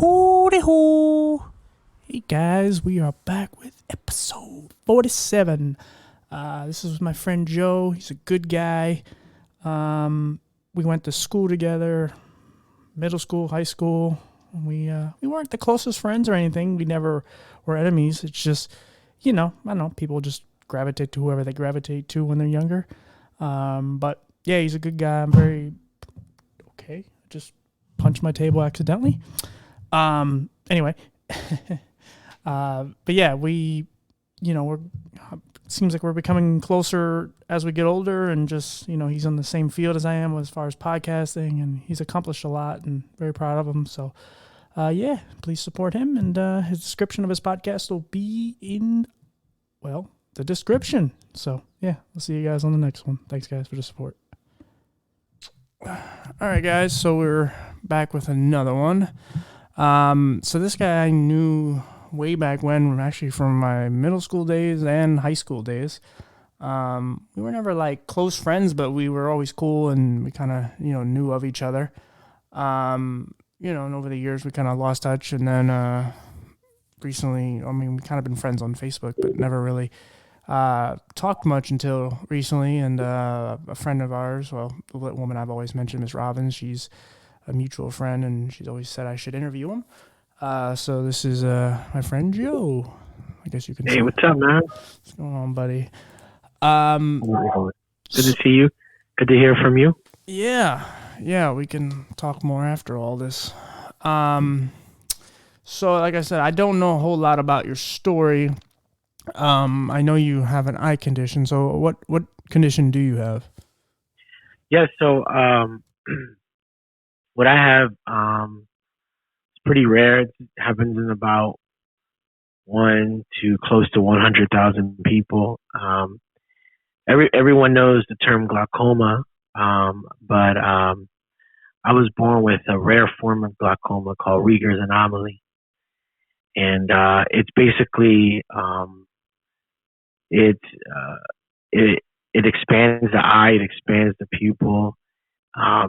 Howdy ho! Hey guys, we are back with episode 47. This is my friend Joe. He's a good guy. We went to school together, middle school, high school. We weren't the closest friends or anything. We never were enemies. It's just, I don't know, people just gravitate to whoever they gravitate to when they're younger. But yeah, he's a good guy. I'm very okay. Just punched my table accidentally. Anyway, but yeah, we're, it seems like we're becoming closer as we get older, and just, he's on the same field as I am as far as podcasting, and he's accomplished a lot and very proud of him. So, yeah, please support him. And, his description of his podcast will be in, the description. So yeah, we'll see you guys on the next one. Thanks guys for the support. All right, guys. So we're back with another one. So this guy I knew way back when, actually from my middle school days and high school days. We were never like close friends, but we were always cool, and we kind of, knew of each other. And over the years we kind of lost touch, and then, recently, we kind of been friends on Facebook, but never really, talked much until recently. And, a friend of ours, the woman I've always mentioned, Miss Robbins, she's a mutual friend, and she's always said I should interview him. So this is my friend Joe. I guess you can. Hey, what's up, man? What's going on, buddy? Good to see you. Good to hear from you. Yeah, we can talk more after all this. So like I said, I don't know a whole lot about your story. I know you have an eye condition. So what condition do you have? Yeah, so what I have, it's pretty rare. It happens in about 1 to close to 100,000 people. Everyone knows the term glaucoma, but I was born with a rare form of glaucoma called Rieger's anomaly, and it's basically it expands the eye, it expands the pupil.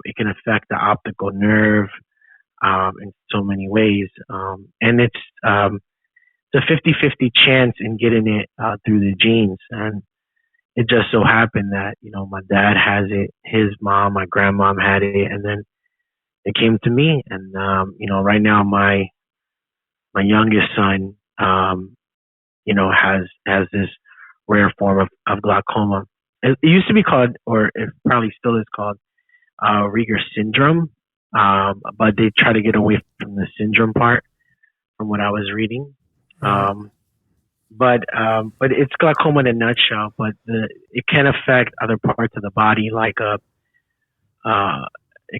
It can affect the optical nerve in so many ways. And it's a 50-50 chance in getting it through the genes. And it just so happened that, my dad has it, his mom, my grandmom had it, and then it came to me. And, right now my youngest son, has this rare form of glaucoma. It used to be called, or it probably still is called, Rieger syndrome, but they try to get away from the syndrome part, from what I was reading. But it's glaucoma in a nutshell. But it can affect other parts of the body, like it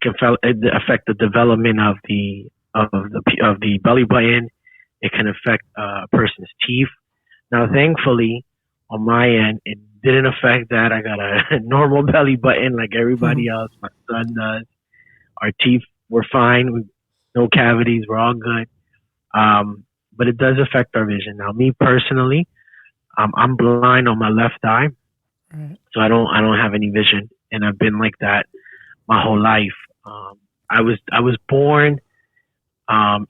can affect the development of the belly button. It can affect a person's teeth. Now, thankfully, on my end, it didn't affect that. I got a normal belly button like everybody else. My son does. Our teeth were fine. No cavities. We're all good. But it does affect our vision. Now, me personally, I'm blind on my left eye, so I don't have any vision, and I've been like that my whole life. I was born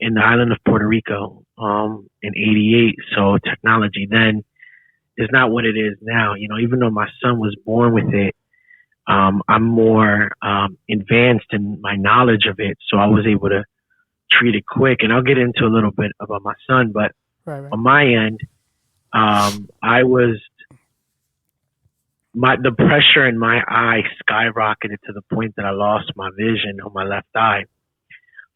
in the island of Puerto Rico in '88, so technology then is not what it is now. Even though my son was born with it, I'm more advanced in my knowledge of it, so I was able to treat it quick. And I'll get into a little bit about my son, but on my end, the pressure in my eye skyrocketed to the point that I lost my vision on my left eye.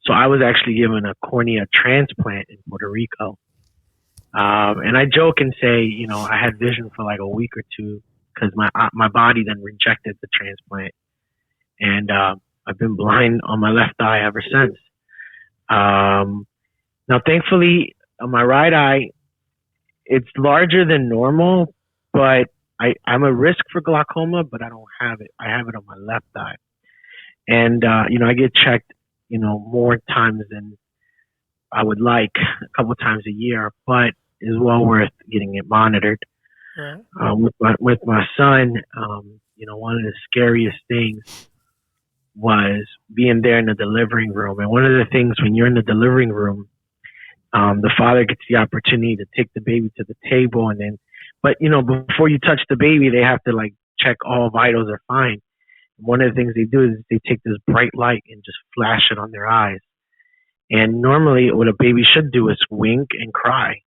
So I was actually given a cornea transplant in Puerto Rico. And I joke and say, I had vision for like a week or two because my body then rejected the transplant. And I've been blind on my left eye ever since. Now, thankfully, on my right eye, it's larger than normal, but I'm a risk for glaucoma, but I don't have it. I have it on my left eye. And, I get checked, more times than I would like, a couple of times a year, but it's well worth getting it monitored. With my son, one of the scariest things was being there in the delivering room. And one of the things when you're in the delivering room, The father gets the opportunity to take the baby to the table, and then, but before you touch the baby, they have to like check all vitals are fine. One of the things they do is they take this bright light and just flash it on their eyes. And normally, what a baby should do is wink and cry.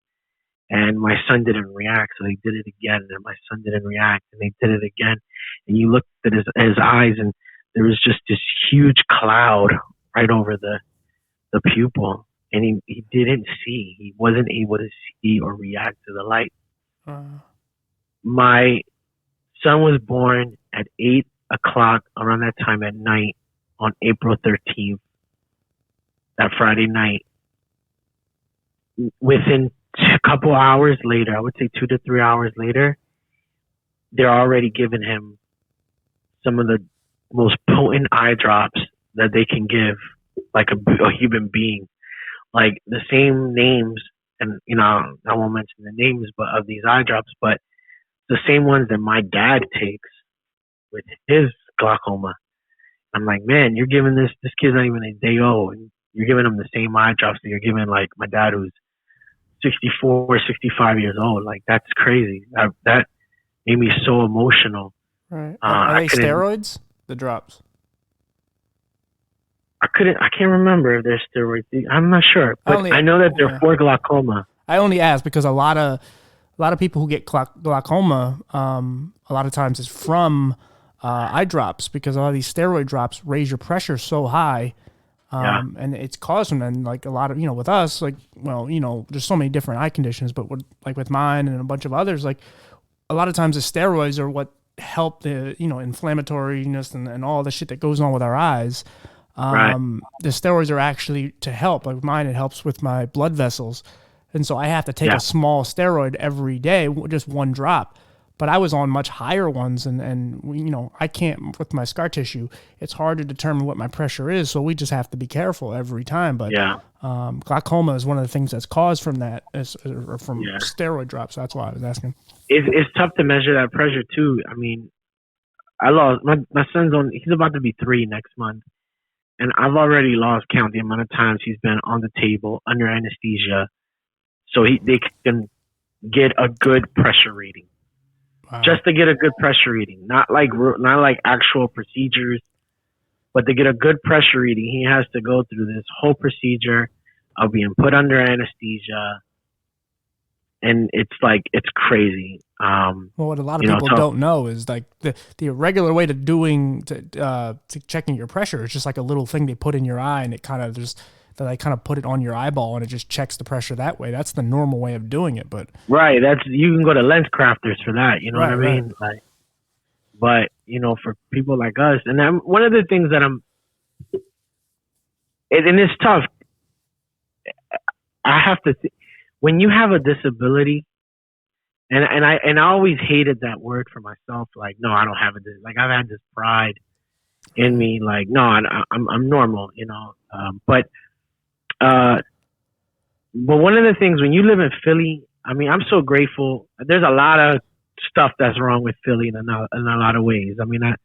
And my son didn't react, so they did it again. And my son didn't react, and they did it again. And you looked at his eyes, and there was just this huge cloud right over the pupil, and he didn't see. He wasn't able to see or react to the light. My son was born at 8 o'clock around that time at night on April 13th, that Friday night. Within a couple hours later, I would say 2 to 3 hours later, they're already giving him some of the most potent eye drops that they can give like a human being. Like the same names, and I won't mention the names but of these eye drops, but the same ones that my dad takes with his glaucoma. I'm like, man, you're giving this kid's not even a day old, and you're giving him the same eye drops that you're giving like my dad, who's 64 or 65 years old. Like, that's crazy. That made me so emotional. Right. Are they steroids? The drops? I can't remember if they're steroids. I'm not sure, but I know that they're for glaucoma. I only ask because a lot of people who get glaucoma, a lot of times it's from eye drops, because a lot of these steroid drops raise your pressure so high. And it's causing, and like a lot of, with us, like, well, there's so many different eye conditions, but with mine and a bunch of others, like a lot of times the steroids are what help the, inflammatoriness and all the shit that goes on with our eyes. Right. The steroids are actually to help. Like mine, it helps with my blood vessels. And so I have to take a small steroid every day, just one drop. But I was on much higher ones, and I can't, with my scar tissue, it's hard to determine what my pressure is, so we just have to be careful every time. But glaucoma is one of the things that's caused from that, or from steroid drops. That's why I was asking. It's tough to measure that pressure too. I mean, I lost my son's he's about to be 3 next month, and I've already lost count the amount of times he's been on the table under anesthesia, so they can get a good pressure reading. Wow. Just to get a good pressure reading, not like actual procedures, but to get a good pressure reading, he has to go through this whole procedure of being put under anesthesia, and it's crazy. Well, what a lot of people don't know is like the regular way to checking your pressure is just like a little thing they put in your eye, and it kind of they kind of put it on your eyeball, and it just checks the pressure that way. That's the normal way of doing it. But you can go to lens crafters for that. You know what I mean? Right. But for people like us, and one of the things that and it's tough. I have to when you have a disability, and I always hated that word for myself. Like, no, I don't have it. Like, I've had this pride in me. Like, no, I'm normal. But one of the things when you live in Philly, I mean, I'm so grateful. There's a lot of stuff that's wrong with Philly in a lot of ways. I mean, I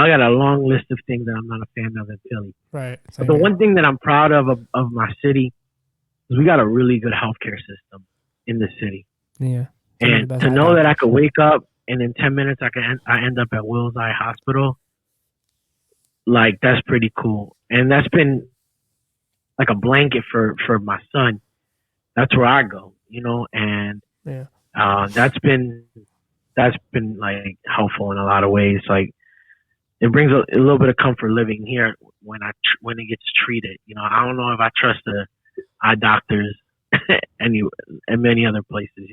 got a long list of things that I'm not a fan of in Philly. Right. But the one thing that I'm proud of my city is we got a really good healthcare system in the city. Yeah. And to know that I could wake up and in 10 minutes I end up at Wills Eye Hospital, like, that's pretty cool. And that's been like a blanket for my son. That's where I go, and that's been like helpful in a lot of ways. Like, it brings a little bit of comfort living here when it gets treated. I don't know if I trust the eye doctors and many other places.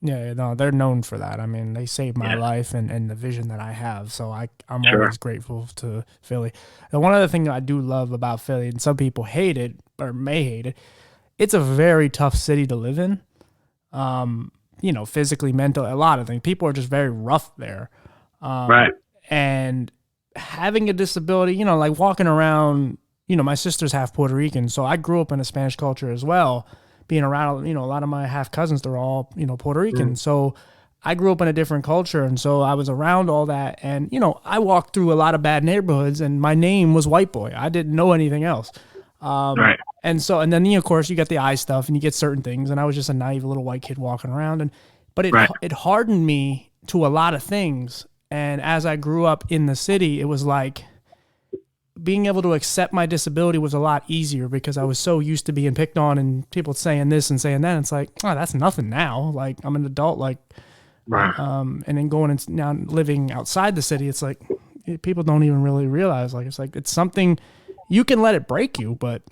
Yeah, no, they're known for that. I mean, they saved my life and the vision that I have. So I'm always grateful to Philly. And one other thing that I do love about Philly, and some people hate it or may hate it, it's a very tough city to live in. Physically, mentally, a lot of things. People are just very rough there. Right. And having a disability, like walking around, my sister's half Puerto Rican, so I grew up in a Spanish culture as well. Being around, a lot of my half cousins, they're all, Puerto Rican. So I grew up in a different culture. And so I was around all that. And, I walked through a lot of bad neighborhoods, and my name was White Boy. I didn't know anything else. Right. And so, and then of course you get the eye stuff and you get certain things. And I was just a naive little white kid walking around, but Right. it hardened me to a lot of things. And as I grew up in the city, it was like being able to accept my disability was a lot easier because I was so used to being picked on and people saying this and saying that. And it's like, oh, that's nothing now. Like I'm an adult, like, Right. and then going and now living outside the city, it's like people don't even really realize, like, it's something you can let it break you, but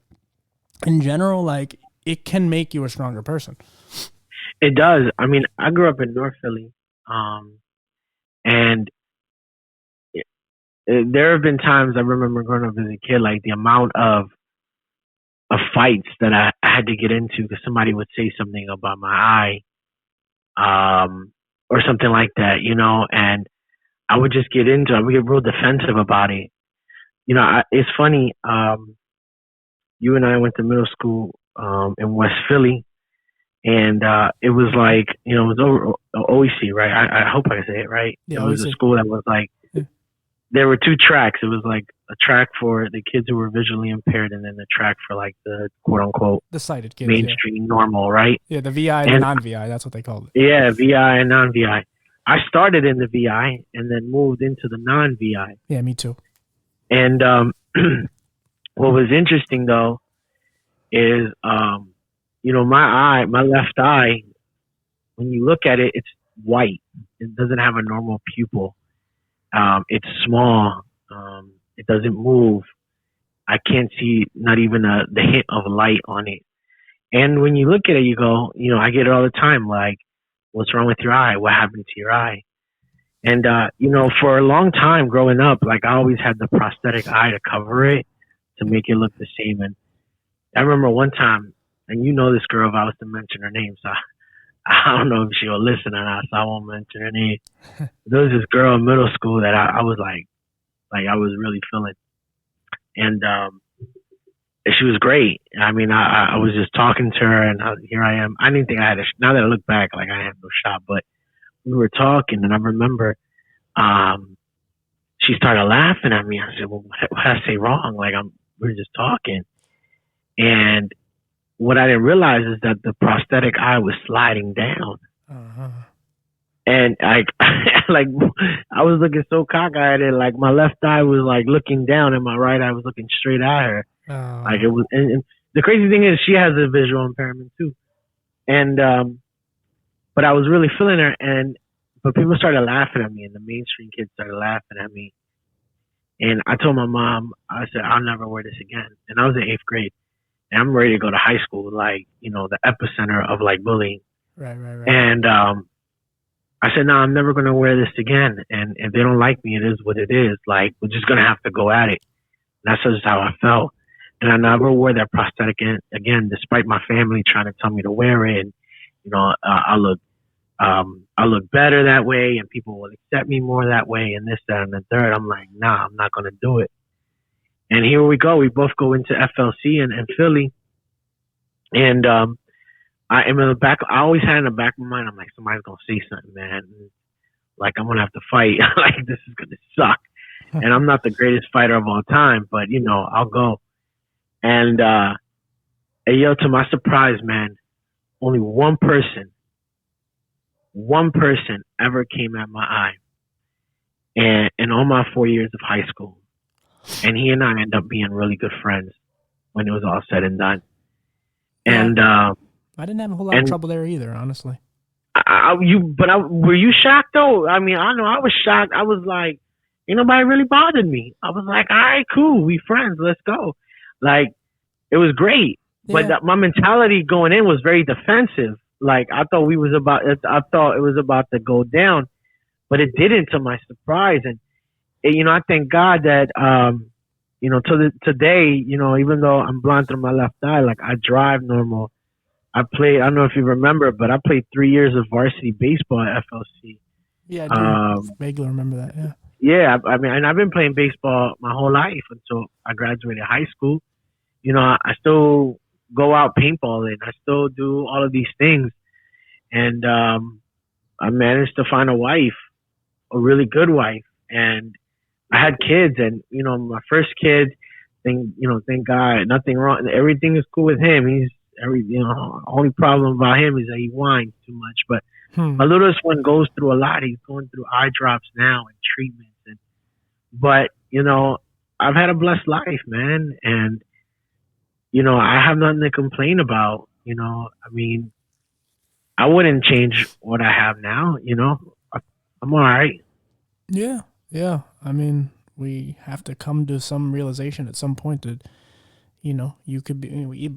in general, like it can make you a stronger person. It does. I mean, I grew up in North Philly, and there have been times I remember growing up as a kid, like the amount of fights that I had to get into because somebody would say something about my eye, or something like that, and I would just get into it. I would get real defensive about it. It's funny. You and I went to middle school in West Philly, and it was like it was over OEC, right? I hope I say it right. Yeah, It was a OEC. school that was like Yeah. there were two tracks. It was like a track for the kids who were visually impaired, and then the track for like the quote unquote The sighted kids. mainstream normal, right? Yeah, the VI and the And non-VI. That's what they called it. yeah, VI and non VI. I started in the VI and then moved into the non VI. Yeah, me too. And what was interesting though is my left eye, when you look at it, it's white. It doesn't have a normal pupil. It's small. It doesn't move. I can't see not even the hint of light on it. And when you look at it, you go, I get it all the time. Like, what's wrong with your eye? What happened to your eye? And for a long time growing up, like I always had the prosthetic eye to cover it to make it look the same. And I remember one time, and this girl, if I was to mention her name, so I don't know if she'll listen or not, so I won't mention her name. There was this girl in middle school that I was like I was really feeling, and she was great. I mean, I was just talking to her, and here I am. I didn't think I had now that I look back, like I had no shot, but we were talking, and I remember she started laughing at me. I said, "Well, what did I say wrong? Like we were just talking," and what I didn't realize is that the prosthetic eye was sliding down. Uh-huh. And like I was looking so cockeyed, and like my left eye was like looking down, and my right eye was looking straight at her. Like it was, and the crazy thing is, she has a visual impairment too. And but I was really feeling her, but people started laughing at me, and the mainstream kids started laughing at me. And I told my mom, I said, I'll never wear this again. And I was in 8th grade, and I'm ready to go to high school, like the epicenter of like bullying. Right. And I said, no, I'm never going to wear this again. And if they don't like me, it is what it is. Like, we're just going to have to go at it. And that's just how I felt. And I never wore that prosthetic again, despite my family trying to tell me to wear it. And, I look better that way, and people will accept me more that way, and this, that, and the third. I'm like, nah, I'm not going to do it. And here we go. We both go into FLC in Philly. And, I am in the back. I always had in the back of my mind, I'm like, somebody's gonna say something, man. Like I'm gonna have to fight. Like this is gonna suck. And I'm not the greatest fighter of all time, but I'll go. And to my surprise, man, only one person ever came at my eye, and in all my 4 years of high school, and he and I ended up being really good friends when it was all said and done. Yeah. And I didn't have a whole lot of trouble there either, honestly. Were you shocked though? I mean, I know I was shocked. I was like, ain't nobody really bothered me. I was like, all right, cool, we friends, let's go. Like, it was great, Yeah. but my mentality going in was very defensive. Like, I thought it was about to go down, but it didn't, to my surprise. And I thank God that today, even though I'm blind through my left eye, like I drive normal. I don't know if you remember, but I played 3 years of varsity baseball at FLC. Yeah, I do vaguely remember that, yeah. Yeah, I mean, and I've been playing baseball my whole life until I graduated high school. I still go out paintballing. I still do all of these things. And I managed to find a wife, a really good wife. And I had kids. And, my first kid, thank God, nothing wrong. Everything is cool with him. Only problem about him is that he whines too much. But Hmm. my littlest one goes through a lot. He's going through eye drops now and treatments, but I've had a blessed life, man, and I have nothing to complain about. I mean, I wouldn't change what I have now. I'm all right. Yeah, yeah. I mean, we have to come to some realization at some point that you could be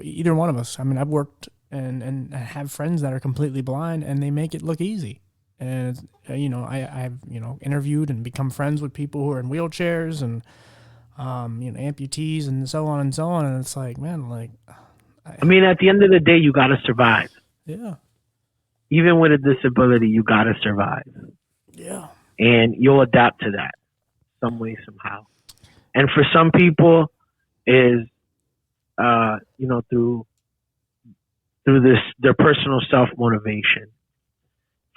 either one of us. I mean, I've worked and have friends that are completely blind, and they make it look easy. And I've interviewed and become friends with people who are in wheelchairs and amputees and so on and so on. And it's like, man, like, I mean, at the end of the day, you gotta survive. yeah, Even with a disability, you gotta survive, yeah, and you'll adapt to that some way, somehow. And for some people, is through this their personal self motivation.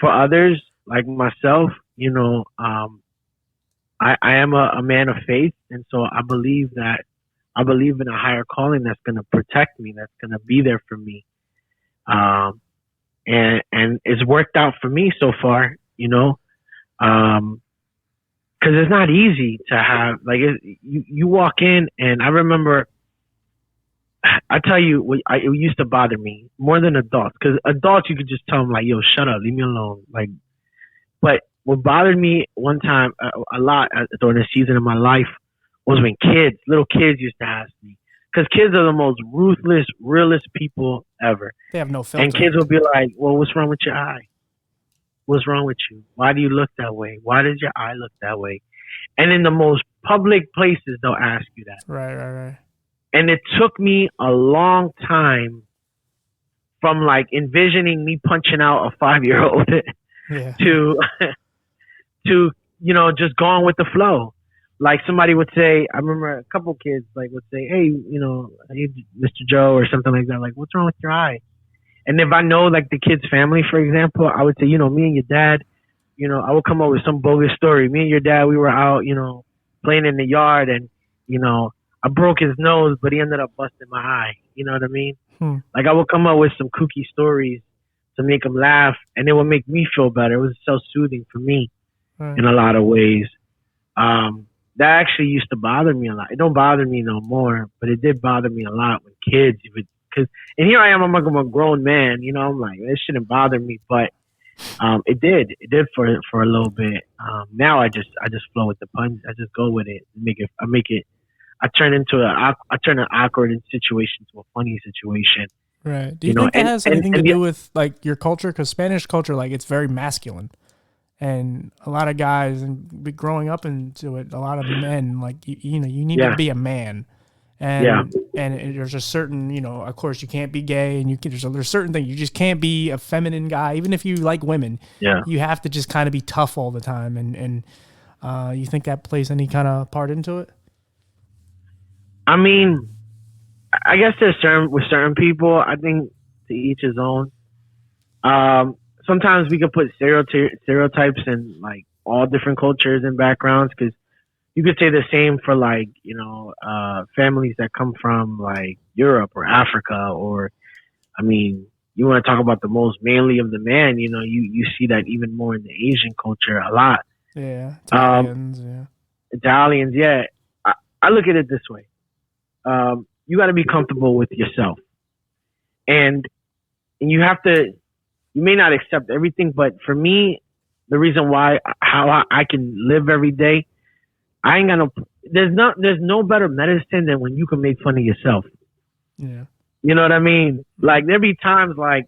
For others, like myself, I am a man of faith, and so I believe in a higher calling that's going to protect me, that's going to be there for me, um, and it's worked out for me so far. Because it's not easy to have you walk in, and I remember. I tell you, it used to bother me more than adults. Because adults, you could just tell them like, "Yo, shut up, leave me alone." Like, but what bothered me one time a lot during a season of my life was when little kids, used to ask me. Because kids are the most ruthless, realest people ever. they have no And filter. kids will be like, "Well, what's wrong with your eye? What's wrong with you? Why do you look that way? Why does your eye look that way?" And in the most public places, they'll ask you that. Right, right, right. And it took me a long time from like envisioning me punching out a 5-year old Yeah, to to just going with the flow. Like somebody would say, I remember a couple kids like would say, "Hey, hey, Mr. Joe," or something like that. Like, "What's wrong with your eye?" And if I know like the kid's family, for example, I would say, "Me and your dad," I would come up with some bogus story. Me and your dad, we were out, playing in the yard, and I broke his nose, but he ended up busting my eye. You know what I mean? hmm. Like I would come up with some kooky stories to make him laugh, and it would make me feel better. It was so soothing for me Right. in a lot of ways. That actually used to bother me a lot. It don't bother me no more, but it did bother me a lot when kids. And here I am, I'm like I'm a grown man. I'm like, it shouldn't bother me, but it did. It did for a little bit. Now I just flow with the puns. I just go with it. I turn an awkward situation to a funny situation. Right. Do you think that has anything to And do with like your culture? Because Spanish culture, like, it's very masculine, and a lot of guys, and growing up into it, a lot of men, like, you need to yeah, be a man, yeah, and there's a certain, of course, you can't be gay, and there's certain things you just can't be a feminine guy, even if you like women. yeah. You have to just kind of be tough all the time, and you think that plays any kind of part into it? I mean, I guess with certain people, I think to each his own. Sometimes we can put stereotypes in like all different cultures and backgrounds because you could say the same for like families that come from like Europe or Africa, or I mean, you want to talk about the most manly of the man, you see that even more in the Asian culture a lot. Yeah, Um, Italians. Yeah. Italians, yeah. I look at it this way: you got to be comfortable with yourself, and you have to. You may not accept everything, but for me, the reason why how I can live every day, I ain't got no. There's no better medicine than when you can make fun of yourself. Yeah. You know what I mean? Like there be times like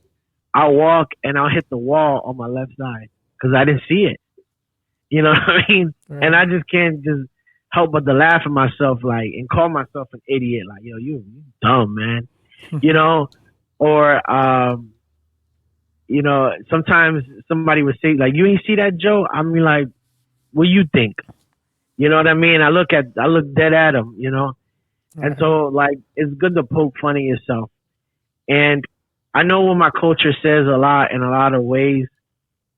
I'll walk and I'll hit the wall on my left side because I didn't see it. You know what I mean? Right. And I just can't just help but to laugh at myself, like, and call myself an idiot, like, "Yo, you dumb, man," you know, or sometimes somebody would say like, "You ain't see that, Joe?" I mean, like, what you think? You know what I mean? I look dead at him, Right. and so like it's good to poke fun at yourself. And I know what my culture says a lot in a lot of ways,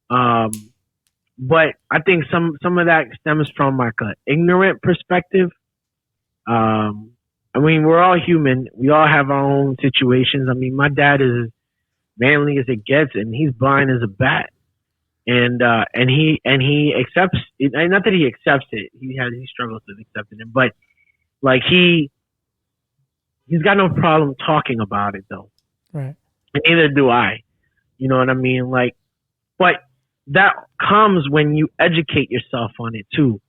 um, but I think some of that stems from like an ignorant perspective. Um, I mean, we're all human. We all have our own situations. I mean, my dad is as manly as it gets, and he's blind as a bat. And he accepts it. Not that he accepts it. He struggles with accepting it, but like he's got no problem talking about it though. Right. And neither do I. You know what I mean? Like, but that comes when you educate yourself on it too.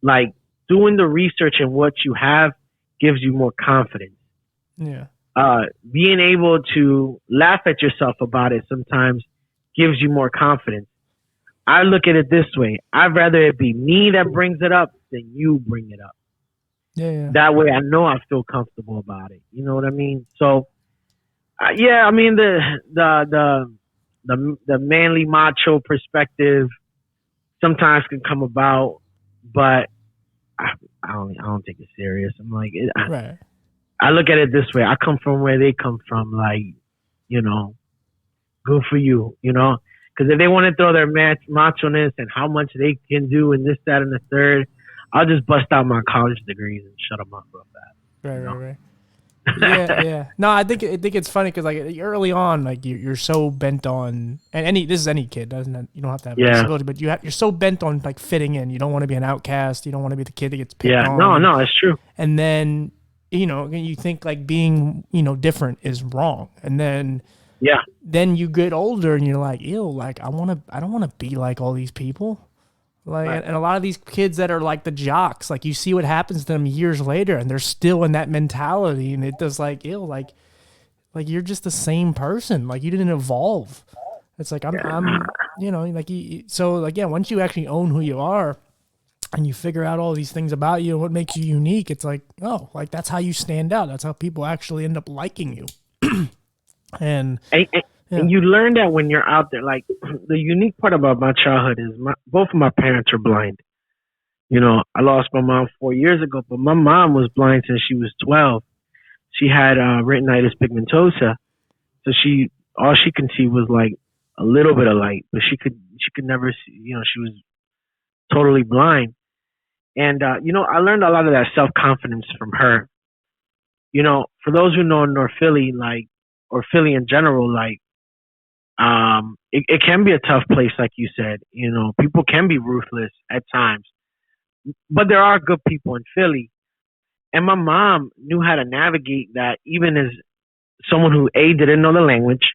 Like doing the research and what you have gives you more confidence. Yeah. Being able to laugh at yourself about it sometimes gives you more confidence. I look at it this way. I'd rather it be me that brings it up than you bring it up. Yeah. Yeah. That way I know I feel comfortable about it. You know what I mean? So, yeah, I mean, the manly macho perspective sometimes can come about, but I, I don't take it serious. I'm like, Right. I look at it this way. I come from where they come from. Like, you know, good for you, you know? Because if they want to throw their macho-ness and how much they can do and this, that, and the third, I'll just bust out my college degrees and shut them up real fast, Right. you Right. know? Right. Yeah, yeah. No, I think it's funny because like early on, like you're so bent on, and this is any kid, doesn't it? You don't have to have a Yeah, disability, but you're so bent on like fitting in. You don't want to be an outcast. You don't want to be the kid that gets picked yeah. on, No, no, it's true. and then you think like being different is wrong, and Yeah, then you get older and you're like, ew, like I don't want to be like all these people. Like, right. and a lot of these kids that are like the jocks, like you see what happens to them years later, and they're still in that mentality, and it does like ill, like you're just the same person, like you didn't evolve. It's like I'm, like so like yeah, once you actually own who you are, and you figure out all these things about you and what makes you unique, it's like oh, like that's how you stand out. That's how people actually end up liking you. And And, and, yeah, and you learn that when you're out there. Like, the unique part about my childhood is both of my parents are blind. You know, I lost my mom 4 years ago, but my mom was blind since she was 12. She had retinitis pigmentosa, so all she could see was like a little bit of light, but she could never see. You know, she was totally blind. And I learned a lot of that self confidence from her. You know, for those who know North Philly, like, or Philly in general, like, it can be a tough place, like you said. You know, people can be ruthless at times, but there are good people in Philly. And my mom knew how to navigate that, even as someone who A, didn't know the language,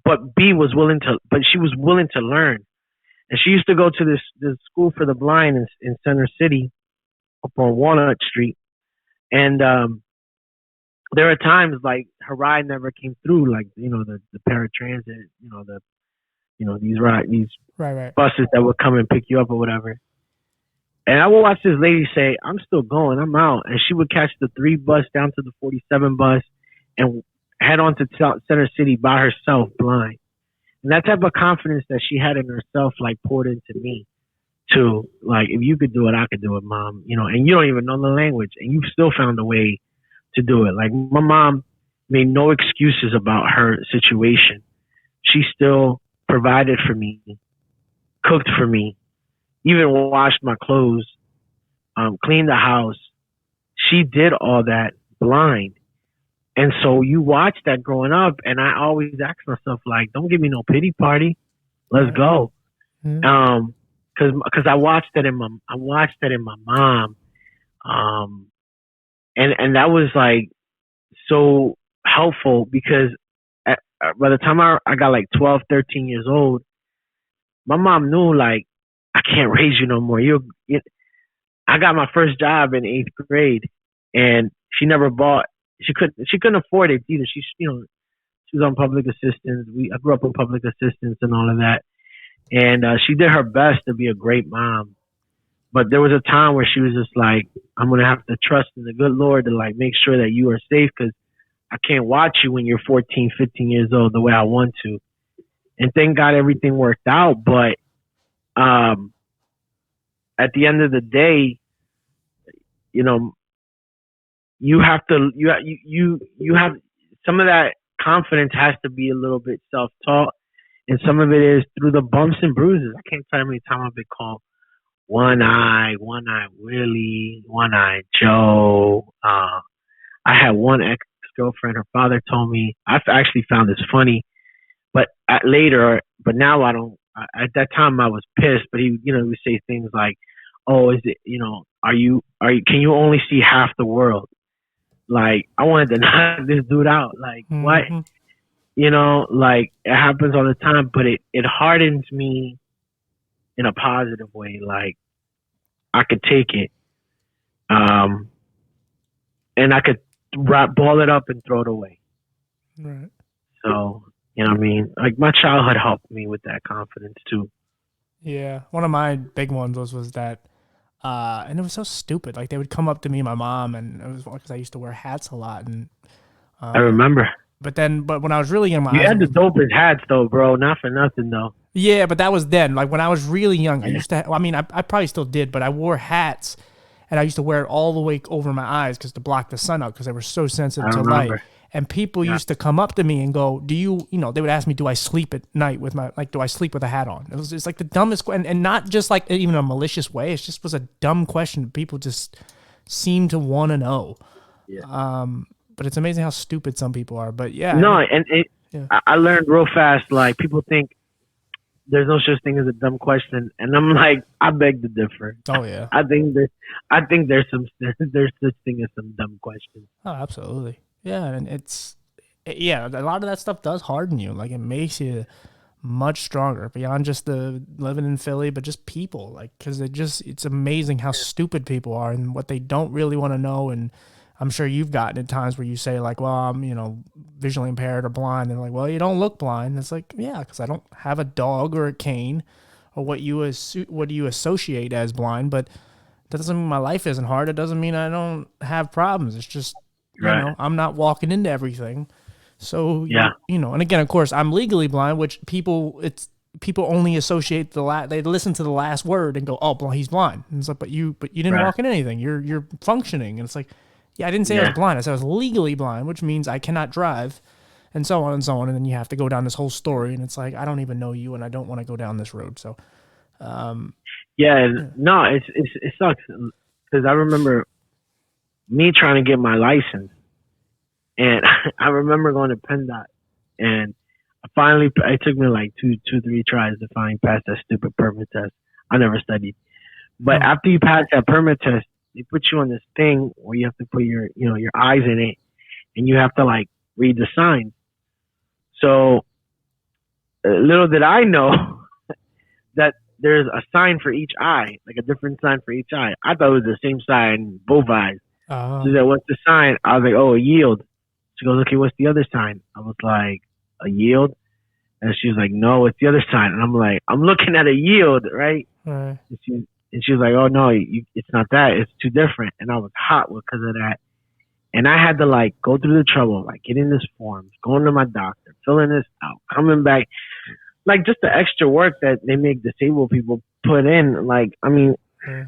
but B, but she was willing to learn. And she used to go to this school for the blind in Center City up on Walnut Street. And there are times like her ride never came through, like, the paratransit, these right, right, buses that would come and pick you up or whatever. And I would watch this lady say, "I'm still going, I'm out," and she would catch the 3 bus down to the 47 bus and head on to Center City by herself, blind. And that type of confidence that she had in herself, like, poured into me too. Like, if you could do it, I could do it, mom. And you don't even know the language, and you've still found a way to do it. Like, my mom made no excuses about her situation. She still provided for me, cooked for me, even washed my clothes, cleaned the house. She did all that blind. And so you watch that growing up, and I always ask myself, like, don't give me no pity party. Let's right. go. Mm-hmm. Cause I watched that in my mom. Um, and that was like so helpful because by the time I got like 12, 13 years old, my mom knew, like, I can't raise you no more. I got my first job in 8th grade, and she never bought. She couldn't afford it either. She was on public assistance. I grew up on public assistance and all of that, and she did her best to be a great mom. But there was a time where she was just like, "I'm gonna have to trust in the good Lord to, like, make sure that you are safe, because I can't watch you when you're 14, 15 years old the way I want to." And thank God everything worked out. But um, at the end of the day, you know, you have to you have some of that confidence has to be a little bit self taught, and some of it is through the bumps and bruises. I can't tell you how many times I've been called One eye Willie, One Eye Joe. I had one ex girlfriend. Her father told me. Actually found this funny, but later, but now I don't. At that time, I was pissed. But he would say things like, "Oh, is it? Are you? Can you only see half the world?" Like I wanted to knock this dude out. Like what? Mm-hmm. Like it happens all the time, but it hardens me in a positive way. Like I could take it, um, and I could ball it up and throw it away. Right. So what I mean, like my childhood helped me with that confidence too. Yeah. One of my big ones was that, and it was so stupid. Like they would come up to me, and my mom, and it was because I used to wear hats a lot, and I um, remember but when I was really young, my you eyes had the were. dopest hats though, bro. Not for nothing though. Yeah, but that was then. Like when I was really young, I Yeah, used to. I mean, I probably still did, but I wore hats, and I used to wear it all the way over my eyes because to block the sun out because they were so I sensitive to light. remember. And people Yeah, used to come up to me and go, "Do you, They would ask me, "Do I sleep at night with do I sleep with a hat on?" It was just like the dumbest, and not just like even a malicious way. It just was a dumb question. People just seem to want to know. yeah. But it's amazing how stupid some people are. But yeah, I No, mean, and yeah. I learned real fast. Like people think there's no such thing as a dumb question, and I'm like, I beg to differ. Oh yeah. I think there's such thing as some dumb questions. Oh, absolutely. Yeah, and yeah, a lot of that stuff does harden you. Like it makes you much stronger beyond just the living in Philly, but just people. Like because it's amazing how stupid people are and what they don't really want to know. And I'm sure you've gotten at times where you say like, "Well, I'm visually impaired or blind," and they're like, "Well, you don't look blind." And it's like, yeah, because I don't have a dog or a cane or what do you associate as blind, but that doesn't mean my life isn't hard. It doesn't mean I don't have problems. It's just, Right. I'm not walking into everything. So Yeah. and again, of course, I'm legally blind, which people only associate they listen to the last word and go, "Oh, well, he's blind." And it's like, but you didn't Right. walk in anything. You're functioning. And it's like, yeah, I didn't say I was Yeah. blind. I said I was legally blind, which means I cannot drive, and so on and so on. And then you have to go down this whole story, and it's like I don't even know you, and I don't want to go down this road. So, Yeah. yeah. No, it sucks because I remember me trying to get my license, and I remember going to PennDOT, and it took me like two, three tries to finally pass that stupid permit test. I never studied, but Hmm. after you pass that permit test, they put you on this thing where you have to put your eyes in it, and you have to like read the signs. So little did I know that there's a sign for each eye, like a different sign for each eye. I thought it was the same sign, both eyes. She said, "What's the sign?" I was like, "Oh, a yield." She goes, "Okay, what's the other sign?" I was like, "A yield?" And she was like, "No, it's the other sign." And I'm like, "I'm looking at a yield, right?" Right. And she was like, "Oh no, it's not that. It's too different." And I was hot because of that. And I had to like go through the trouble, like getting this form, going to my doctor, filling this out, coming back, like just the extra work that they make disabled people put in. Like, I mean,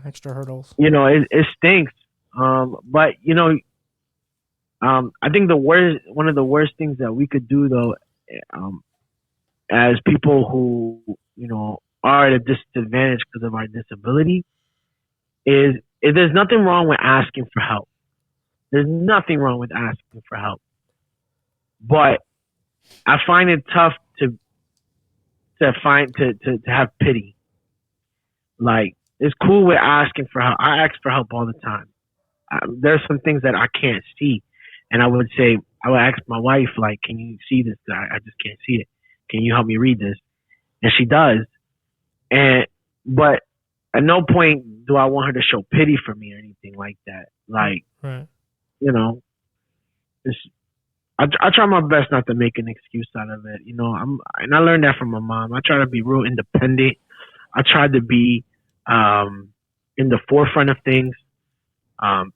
Extra hurdles. it stinks. But I think one of the worst things that we could do though, um, as people who are at a disadvantage because of our disability, is there's nothing wrong with asking for help. There's nothing wrong with asking for help, but I find it tough to have pity. Like it's cool with asking for help. I ask for help all the time. There's some things that I can't see, and I would ask my wife like, "Can you see this? I just can't see it. Can you help me read this?" And she does. But at no point do I want her to show pity for me or anything like that. Like Right. you know, it's, I try my best not to make an excuse out of it. And I learned that from my mom. I try to be real independent. I try to be in the forefront of things. Um,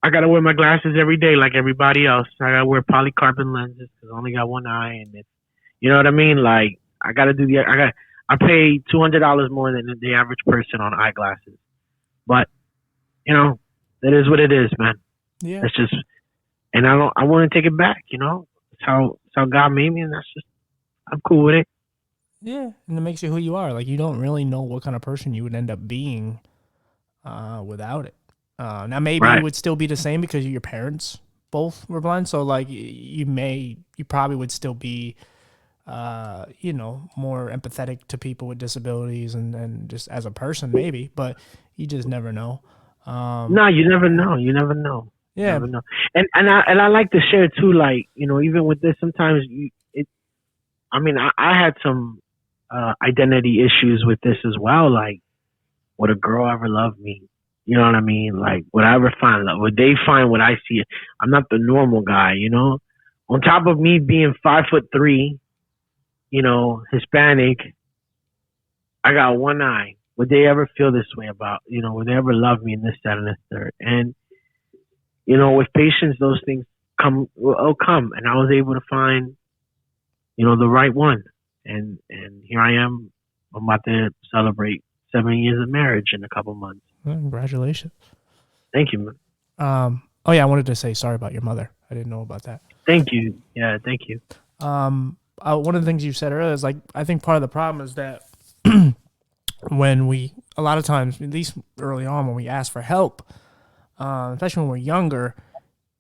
I gotta wear my glasses every day like everybody else. I gotta wear polycarbon lenses because I only got one eye, and you know what I mean. Like I gotta do I pay $200 more than the average person on eyeglasses, but it is what it is, man. Yeah. It's just, and I want to take it back. It's how God made me, and that's just I'm cool with it. Yeah, and it makes you who you are. Like you don't really know what kind of person you would end up being without it. Now maybe you Right. would still be the same because your parents both were blind. So like you probably would still be, more empathetic to people with disabilities and just as a person maybe, but you just never know. No, you never know. You never know. You Yeah, never know. And I like to share too. Like even with this, sometimes it. I mean, I had some identity issues with this as well. Like, would a girl ever love me? You know what I mean? Like, would I ever find love? Would they find what I see? I'm not the normal guy. On top of me being 5'3", Hispanic, I got one eye. Would they ever feel this way about, would they ever love me in this, that, and the third? And, with patience, those things will come. And I was able to find, the right one. And here I am. I'm about to celebrate 7 years of marriage in a couple months. well, congratulations. Thank you, man. Oh yeah, I wanted to say sorry about your mother. I didn't know about that. Thank you. Yeah, thank you. One of the things you said earlier is like I think part of the problem is that when a lot of times, at least early on, when we ask for help, especially when we're younger,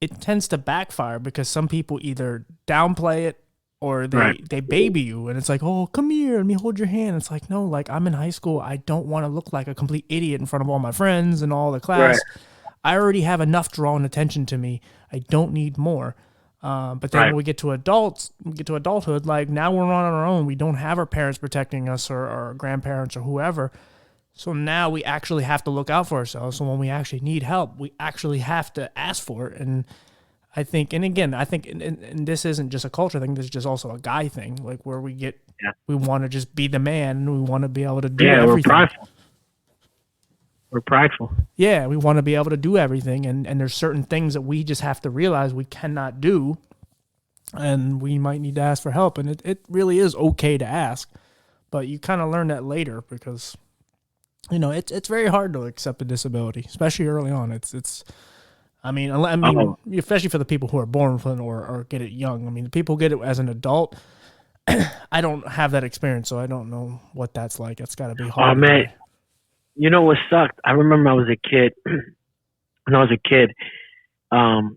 it tends to backfire because some people either downplay it or Right, they baby you and it's like, oh, come here, let me hold your hand. It's like, no, like I'm in high school. I don't want to look like a complete idiot in front of all my friends and all the right, class. I already have enough drawing attention to me. I don't need more. But then right. when we get to adulthood, like now we're on our own. We don't have our parents protecting us or our grandparents or whoever. So now we actually have to look out for ourselves. So when we actually need help, we actually have to ask for it. And I think, and again, I think, and this isn't just a culture thing. This is just also a guy thing, like where Yeah, we want to just be the man and we want to be able to do yeah. We're everything. prideful. We're prideful. Yeah, we want to be able to do everything. And there's certain things that we just have to realize we cannot do. And we might need to ask for help. And it really is okay to ask. But you kind of learn that later because, it's very hard to accept a disability, especially early on. I mean, Oh, especially for the people who are born with it or get it young. I mean, the people who get it as an adult, I don't have that experience, so I don't know what that's like. It's got to be oh hard to man. get. You know what sucked? I remember I was a kid. When I was a kid, um,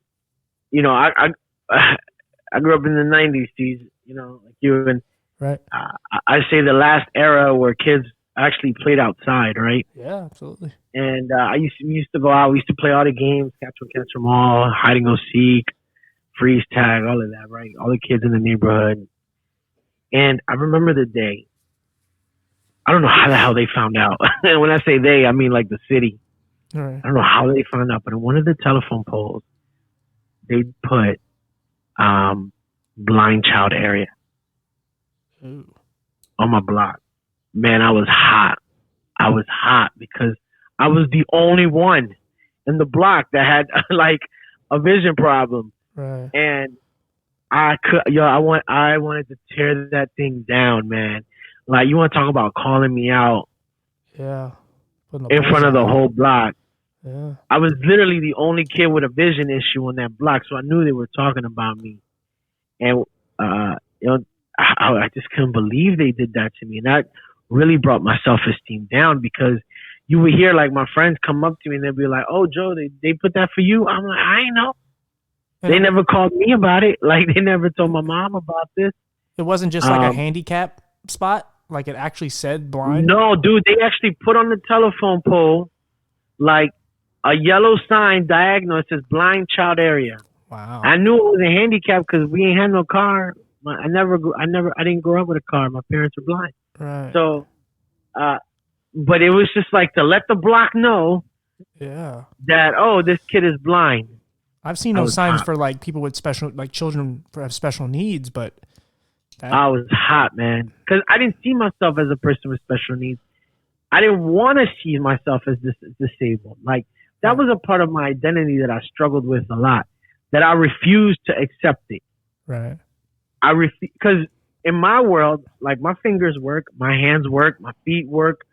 I I grew up in the '90s. These, like you and Right? I say the last era where kids actually played outside, right? Yeah, absolutely. And we used to go out. We used to play all the games, catch them all, hide and go seek, freeze tag, all of that, right? All the kids in the neighborhood. And I remember the day. I don't know how the hell they found out. And when I say they, I mean like the city. All right. I don't know how they found out, but in one of the telephone poles, they put blind child area Ooh. on my block. Man, I was hot. I was hot because I was the only one in the block that had like a vision problem, Right. and I wanted to tear that thing down, man. Like you want to talk about calling me out Yeah. Putting the in front of the bullseye. whole block. Yeah. I was literally the only kid with a vision issue on that block, so I knew they were talking about me. And uh, you know, I just couldn't believe they did that to me, and that really brought my self esteem down because you would hear like my friends come up to me and they'd be like, "Oh, Joe, they put that for you." I'm like, "I ain't know." They And never called me about it. Like they never told my mom about this. it wasn't just like a Um, handicap spot. Like it actually said blind. no, dude, they actually put on the telephone pole like a yellow sign diagonal. It says blind child area. Wow. I knew it was a handicap because we ain't had no car. I didn't grow up with a car. My parents were blind. Right. So, uh, but it was just like to let the block know Yeah. that, oh, this kid is blind. I've seen I those was signs hot. for like people with special, like children who have special needs, but that, I was hot, man. Because I didn't see myself as a person with special needs. I didn't want to see myself as disabled. Like, that was a part of my identity that I struggled with a lot, that I refused to accept it. right. Because in my world, like my fingers work, my hands work, my feet work.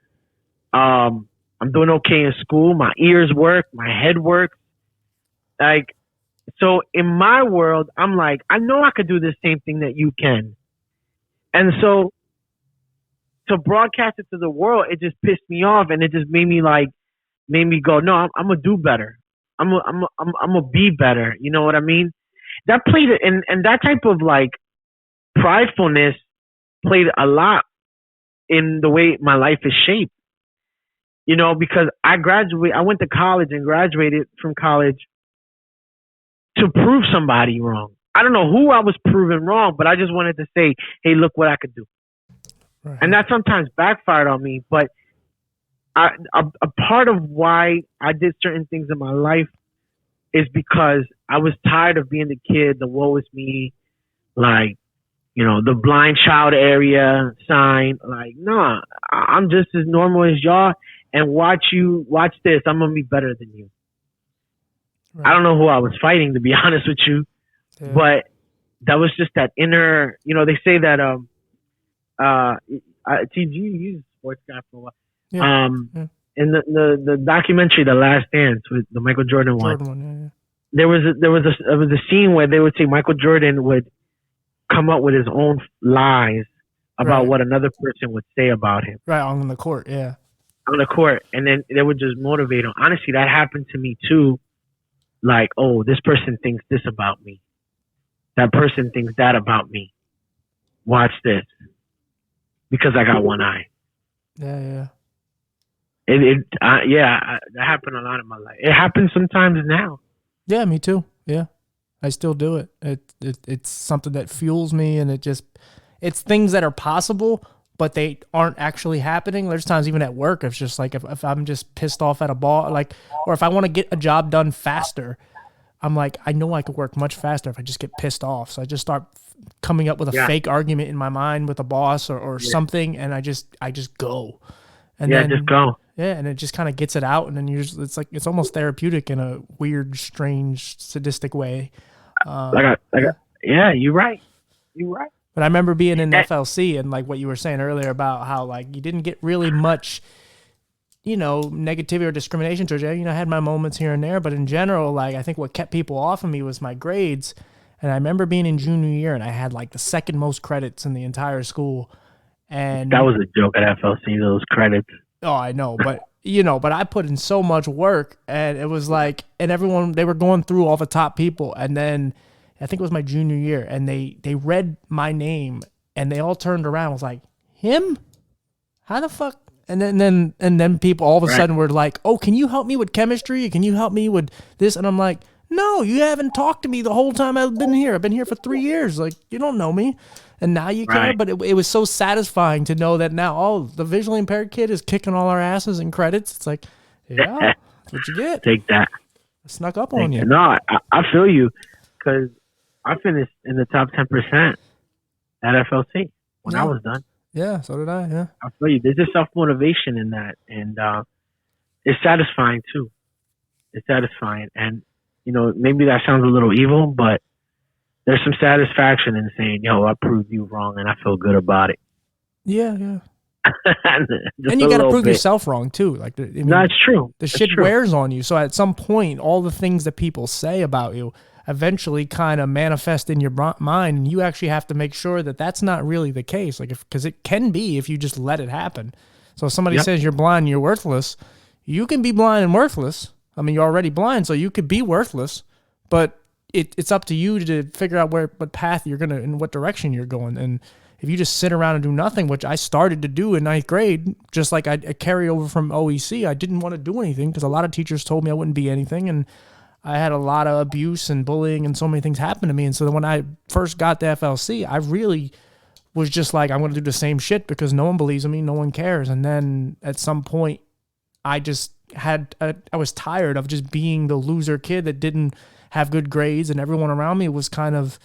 I'm doing okay in school. My ears work, my head works. Like, so in my world, I'm like, I know I could do the same thing that you can. And so to broadcast it to the world, it just pissed me off, and it just made me go, no, I'm gonna do better. I'm gonna be better. You know what I mean? That played and that type of like pridefulness played a lot in the way my life is shaped. You know, because I went to college and graduated from college to prove somebody wrong. I don't know who I was proving wrong, but I just wanted to say, hey, look what I could do. Right. And that sometimes backfired on me. But a part of why I did certain things in my life is because I was tired of being the kid, the woe is me, like, you know, the blind child area sign. Like, nah, I'm just as normal as y'all. And watch this. I'm going to be better than you. Right. I don't know who I was fighting, to be honest with you. Yeah. But that was just that inner, you know, they say that, TG used a sports guy for a while. Yeah. In the documentary, The Last Dance, with the Michael Jordan one, there was a scene where they would say Michael Jordan would come up with his own lies about what another person would say about him. Right, on the court, yeah. On the court, and then they would just motivate him. Honestly, that happened to me too. Like, oh, this person thinks this about me. That person thinks that about me. Watch this. Because I got one eye. Yeah. That happened a lot in my life. It happens sometimes now. Yeah, me too. Yeah, I still do it. It's something that fuels me, and it's things that are possible, but they aren't actually happening. There's times even at work, it's just like if I'm just pissed off at a ball, like, or if I want to get a job done faster, I'm like, I know I could work much faster if I just get pissed off. So I just start coming up with a fake argument in my mind with a boss or something, and I just go. And then, just go. Yeah, and it just kind of gets it out, and then it's almost therapeutic in a weird, strange, sadistic way. Yeah, you're right. But I remember being in FLC and like what you were saying earlier about how like you didn't get really much, you know, negativity or discrimination towards you. You know, I had my moments here and there, but in general, like I think what kept people off of me was my grades. And I remember being in junior year and I had like the second most credits in the entire school. And that was a joke at FLC, those credits. Oh, I know, but but I put in so much work, and it was like, and everyone, they were going through all the top people, and then I think it was my junior year, and they read my name, and they all turned around and was like, him? How the fuck? And then people all of a sudden were like, oh, can you help me with chemistry? Can you help me with this? And I'm like, no, you haven't talked to me the whole time I've been here. I've been here for 3 years. Like, you don't know me. And now you care, but it was so satisfying to know that now, oh, the visually impaired kid is kicking all our asses in credits. It's like, yeah, that's what you get. Take that. I snuck up on you. No, I feel you, because I finished in the top 10% at FLC when I was done. Yeah, so did I, yeah. I feel you. There's just self-motivation in that, and it's satisfying, too. It's satisfying, and, maybe that sounds a little evil, but there's some satisfaction in saying, yo, I proved you wrong, and I feel good about it. Yeah. And you got to prove yourself wrong, too. Like, no, it's true. The shit wears on you. So at some point, all the things that people say about you eventually kind of manifest in your mind, and you actually have to make sure that that's not really the case. Like, because it can be if you just let it happen. So if somebody says you're blind and you're worthless, you can be blind and worthless. I mean, you're already blind, so you could be worthless, but it's up to you to figure out what path you're gonna, in what direction you're going. And if you just sit around and do nothing, which I started to do in 9th grade, just like I carry over from OEC, I didn't want to do anything because a lot of teachers told me I wouldn't be anything, and I had a lot of abuse and bullying and so many things happen to me. And so when I first got to FLC, I really was just like, I'm going to do the same shit because no one believes in me, no one cares. And then at some point, I was tired of just being the loser kid that didn't have good grades, and everyone around me was kind of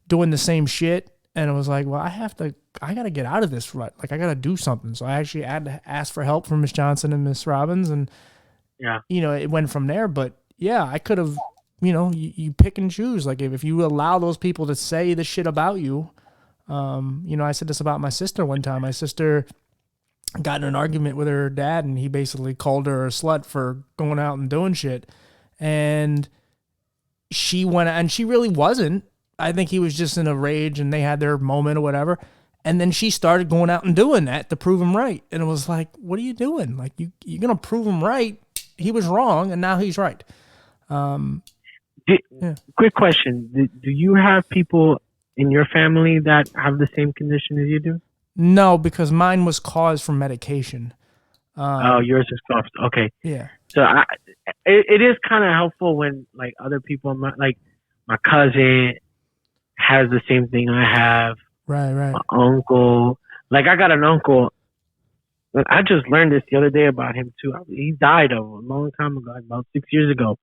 doing the same shit. And it was like, well, I got to get out of this rut. Like, I got to do something. So I actually had to ask for help from Miss Johnson and Miss Robbins. And, it went from there. But yeah, I could have, you pick and choose. Like, if you allow those people to say the shit about you, I said this about my sister one time. My sister got in an argument with her dad, and he basically called her a slut for going out and doing shit. And she went, and she really wasn't. I think he was just in a rage, and they had their moment or whatever. And then she started going out and doing that to prove him right. And it was like, what are you doing? Like, you're going to prove him right. He was wrong, and now he's right. Did, Yeah. quick question: do you have people in your family that have the same condition as you do? No, because mine was caused from medication. Oh, yours is soft. Okay, Yeah. so it is kind of helpful when like other people, like my cousin has the same thing I have. Right, My right. uncle, like I got an uncle. I just learned this the other day about him too. He died a long time ago, like about 6 years ago.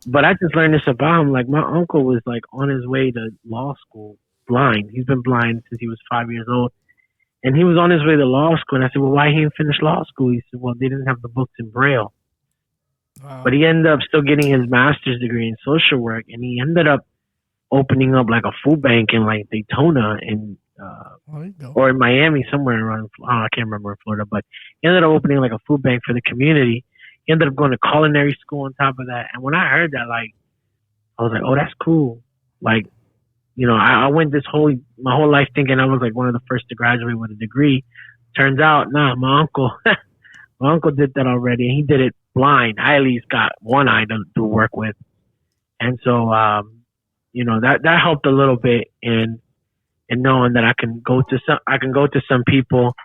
But I just learned this about him. Like my uncle was like on his way to law school, blind. He's been blind since he was 5 years old, and he was on his way to law school. And I said, "Well, why he didn't finish law school?" He said, "Well, they didn't have the books in Braille." Wow. But he ended up still getting his master's degree in social work, and he ended up opening up like a food bank in like Daytona and There you go. or in Miami, somewhere around. I can't remember in Florida, but he ended up opening like a food bank for the community. He ended up going to culinary school on top of that. And when I heard that, like, I was like, oh, that's cool. Like, I went my whole life thinking I was like one of the first to graduate with a degree. Turns out, nah, my uncle did that already, and he did it blind. I at least got one eye to work with, and so that helped a little bit in knowing that I can go to some people.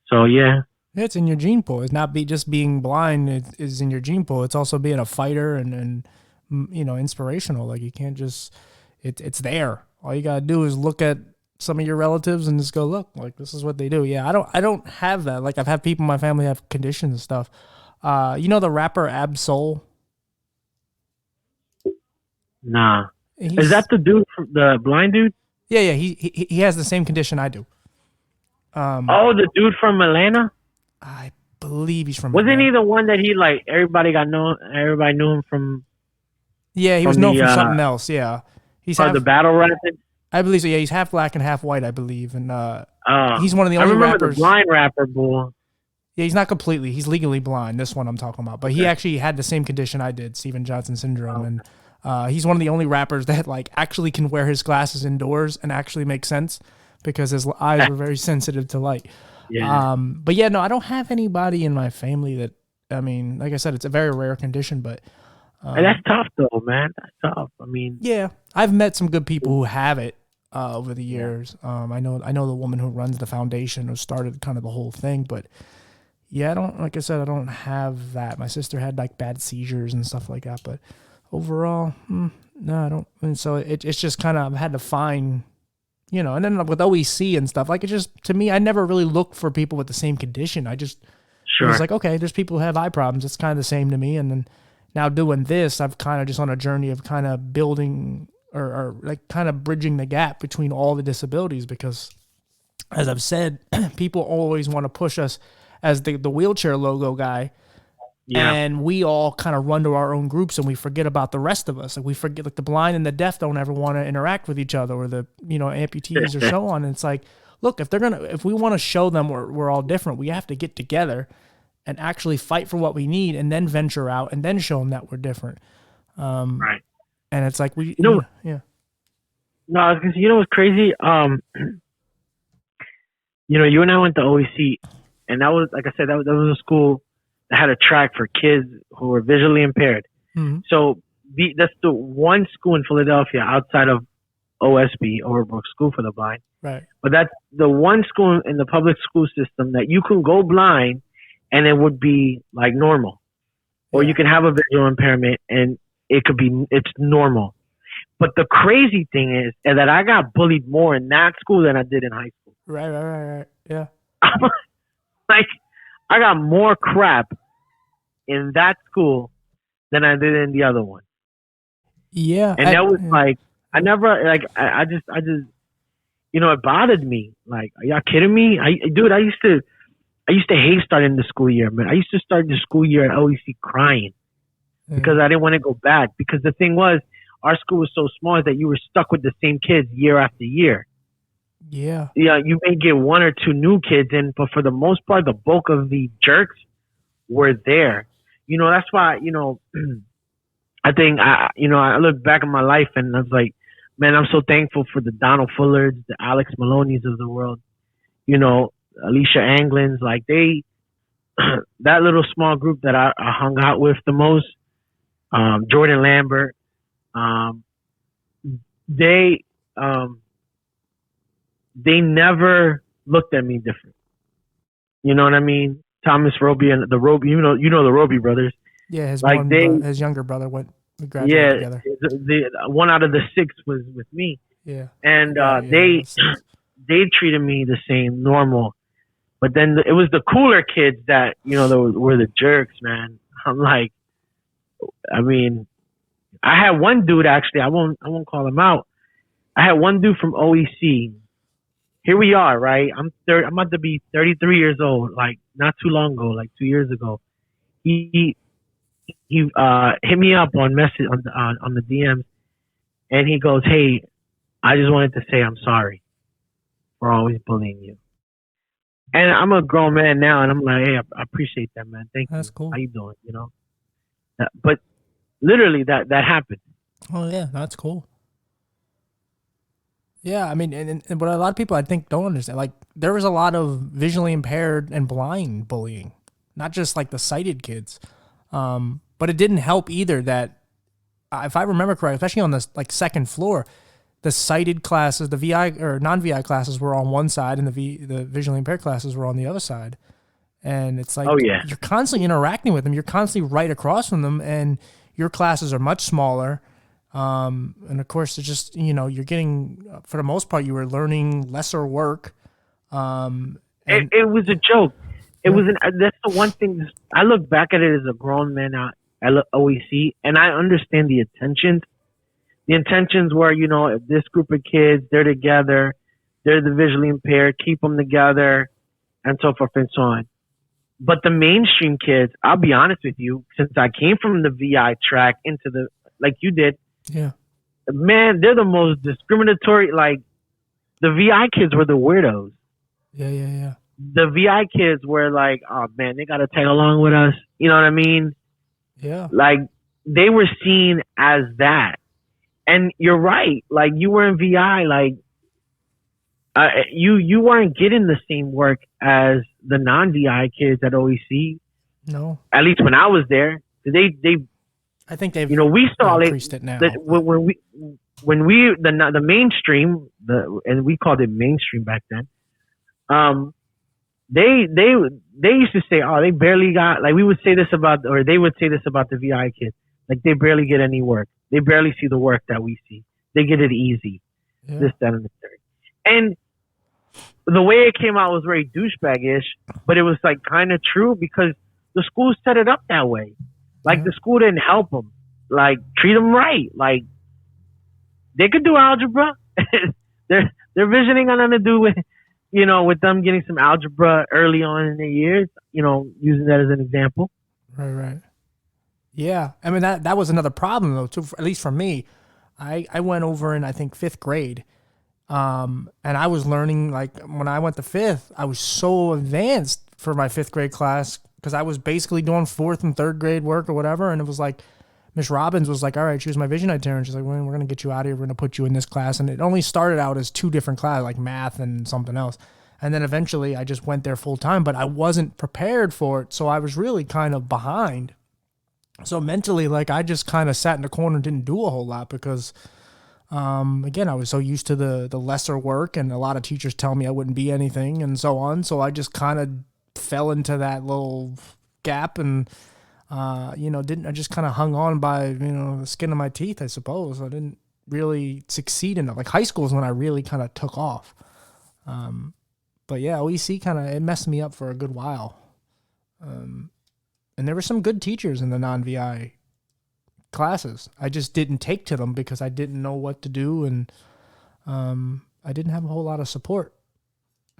So yeah. Yeah, it's in your gene pool. It's not just being blind. It is in your gene pool. It's also being a fighter and inspirational. Like you can't just it's there. All you gotta do is look at some of your relatives and just go, look, like this is what they do. Yeah, I don't have that. Like I've had people in my family have conditions and stuff. The rapper Ab Soul. Nah. Is that the dude, the blind dude? Yeah. He has the same condition I do. Oh, the dude from Atlanta? I believe he's from. Wasn't Atlanta. he the one that he like everybody knew him from? Yeah, he was known for something else. Yeah, he's the battle rapping. I believe so. Yeah, he's half black and half white, I believe, and he's one of the I only remember rappers. The blind rapper bull. Yeah, he's not completely. He's legally blind. This one I'm talking about, but he actually had the same condition I did, Steven Johnson syndrome, and he's one of the only rappers that like actually can wear his glasses indoors and actually make sense because his eyes were very sensitive to light. Yeah. But yeah, no, I don't have anybody in my family that. I mean, like I said, it's a very rare condition, but. And that's tough though, man. That's tough. I mean, yeah, I've met some good people who have it over the years. I know the woman who runs the foundation who started kind of the whole thing, but yeah, like I said, I don't have that. My sister had like bad seizures and stuff like that, but overall, no, I don't. And so it's just kind of, I've had to find, and then with OEC and stuff, like it just, to me, I never really looked for people with the same condition. It was like, okay, there's people who have eye problems. It's kind of the same to me. And then now doing this, I've kind of just on a journey of kind of building or like kind of bridging the gap between all the disabilities because, as I've said, people always want to push us as the wheelchair logo guy. Yeah. And we all kind of run to our own groups and we forget about the rest of us. Like we forget, like the blind and the deaf don't ever want to interact with each other, or the, amputees or so on. And it's like, look, if we want to show them we're all different, we have to get together and actually fight for what we need and then venture out and then show them that we're different. right. And it's like, yeah. No, I was gonna say, what's crazy? You and I went to OEC, and that was, like I said, that was a school that had a track for kids who were visually impaired. Mm-hmm. So that's the one school in Philadelphia outside of OSB, Overbrook School for the Blind. Right. But that's the one school in the public school system that you can go blind and it would be like normal. Or you can have a visual impairment and it's normal. But the crazy thing is that I got bullied more in that school than I did in high school. Right. Yeah. Like, I got more crap in that school than I did in the other one. Yeah. And that was like, I never, like, I just, it bothered me. Like, are y'all kidding me? I used to hate starting the school year, man. I used to start the school year at OEC crying because I didn't want to go back. Because the thing was, our school was so small that you were stuck with the same kids year after year. Yeah. Yeah, you may get one or two new kids in, but for the most part, the bulk of the jerks were there. That's why, I think I look back at my life and I was like, man, I'm so thankful for the Donald Fullards, the Alex Maloneys of the world. You know, Alicia Anglins, like they, that little small group that I hung out with the most. Jordan Lambert. Um, they um, they never looked at me different. You know what I mean? Thomas Roby and the Roby, the Roby brothers. Yeah, Like they, his younger brother we graduated yeah, together. the one out of the six was with me, Yeah. and Yeah, it was six. they treated me the same, normal. But then it was the cooler kids that were the jerks, man. I'm like, I mean, I had one dude actually. I won't call him out. I had one dude from OEC. Here we are, right? I'm about to be 33 years old. Like not too long ago, like 2 years ago. He hit me up on message on the DMs, and he goes, "Hey, I just wanted to say I'm sorry for always bullying you." And I'm a grown man now, and I'm like, "Hey, I appreciate that, man. Thank That's you. cool. How you doing?" But literally, that happened. Oh yeah, that's cool. Yeah, I mean, and what a lot of people I think don't understand, like there was a lot of visually impaired and blind bullying, not just like the sighted kids. But it didn't help either that, if I remember correctly, especially on the like second floor, the sighted classes, the VI or non-VI classes were on one side, and the visually impaired classes were on the other side. And it's like Oh yeah. you're constantly interacting with them. You're constantly right across from them, and your classes are much smaller. And of course, it's just you're getting, for the most part, you were learning lesser work. And It was a joke. It yeah, was that's the one thing. I look back at it as a grown man out at OEC, and I understand the intentions. The intentions were, if this group of kids, they're together, they're the visually impaired, keep them together, and so forth and so on. But the mainstream kids, I'll be honest with you, since I came from the VI track into the, like you did, yeah, man, they're the most discriminatory. Like the VI kids were the weirdos. yeah. The VI kids were like, oh man, they got to tag along with us. You know what I mean? Yeah. Like they were seen as that. And you're right. Like you were in VI, like you weren't getting the same work as the non-VI kids at OEC. No. At least when I was there, they I think they've we saw increased it now. When we the mainstream, and we called it mainstream back then. They used to say, oh, they barely got, like we would say this about, or they would say this about the VI kids, like they barely get any work. They barely see the work that we see. They get it easy. Yeah. This, that, and the third. And the way it came out was very douchebag-ish, but it was like kind of true because the school set it up that way. Like the school didn't help them. Like treat them right. Like they could do algebra. their visioning got nothing to do with with them getting some algebra early on in their years. Using that as an example. Right. Yeah, I mean that was another problem though too. At least for me, I went over in I think fifth grade. And I was learning, like when I went to fifth, I was so advanced for my fifth grade class because I was basically doing fourth and third grade work or whatever. And it was like, Miss Robbins was like, all right, choose my vision itinerary. She's like, well, we're going to get you out of here. We're going to put you in this class. And it only started out as two different classes, like math and something else. And then eventually I just went there full time, but I wasn't prepared for it. So I was really kind of behind. So mentally, like I just kind of sat in the corner and didn't do a whole lot because again, I was so used to the lesser work, and a lot of teachers tell me I wouldn't be anything and so on. So I just kind of fell into that little gap and, I just kind of hung on by, the skin of my teeth, I suppose. I didn't really succeed in it. Like high school is when I really kind of took off. But yeah, OEC it messed me up for a good while. And there were some good teachers in the non-VI classes. I just didn't take to them because I didn't know what to do, and I didn't have a whole lot of support.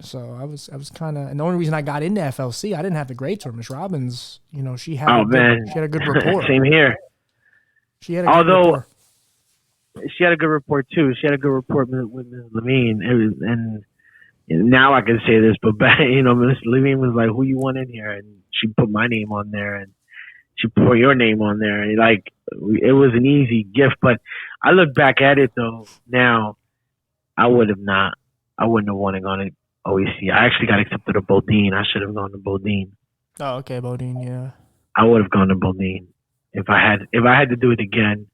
So I was kind of, and the only reason I got into FLC, I didn't have the grades for Miss Robbins. She had she had a good rapport. Same here. She had a good rapport. She had a good rapport too. She had a good rapport with Ms. Levine, and now I can say this, but back, Ms. Levine was like, "Who you want in here?" And she put my name on there, and she put your name on there, and like it was an easy gift. But I look back at it though now. I would have not. I wouldn't have wanted to go to OEC. I actually got accepted to Bodine. I should have gone to Bodine. Oh, okay, Bodine, yeah. I would have gone to Bodine if I had to do it again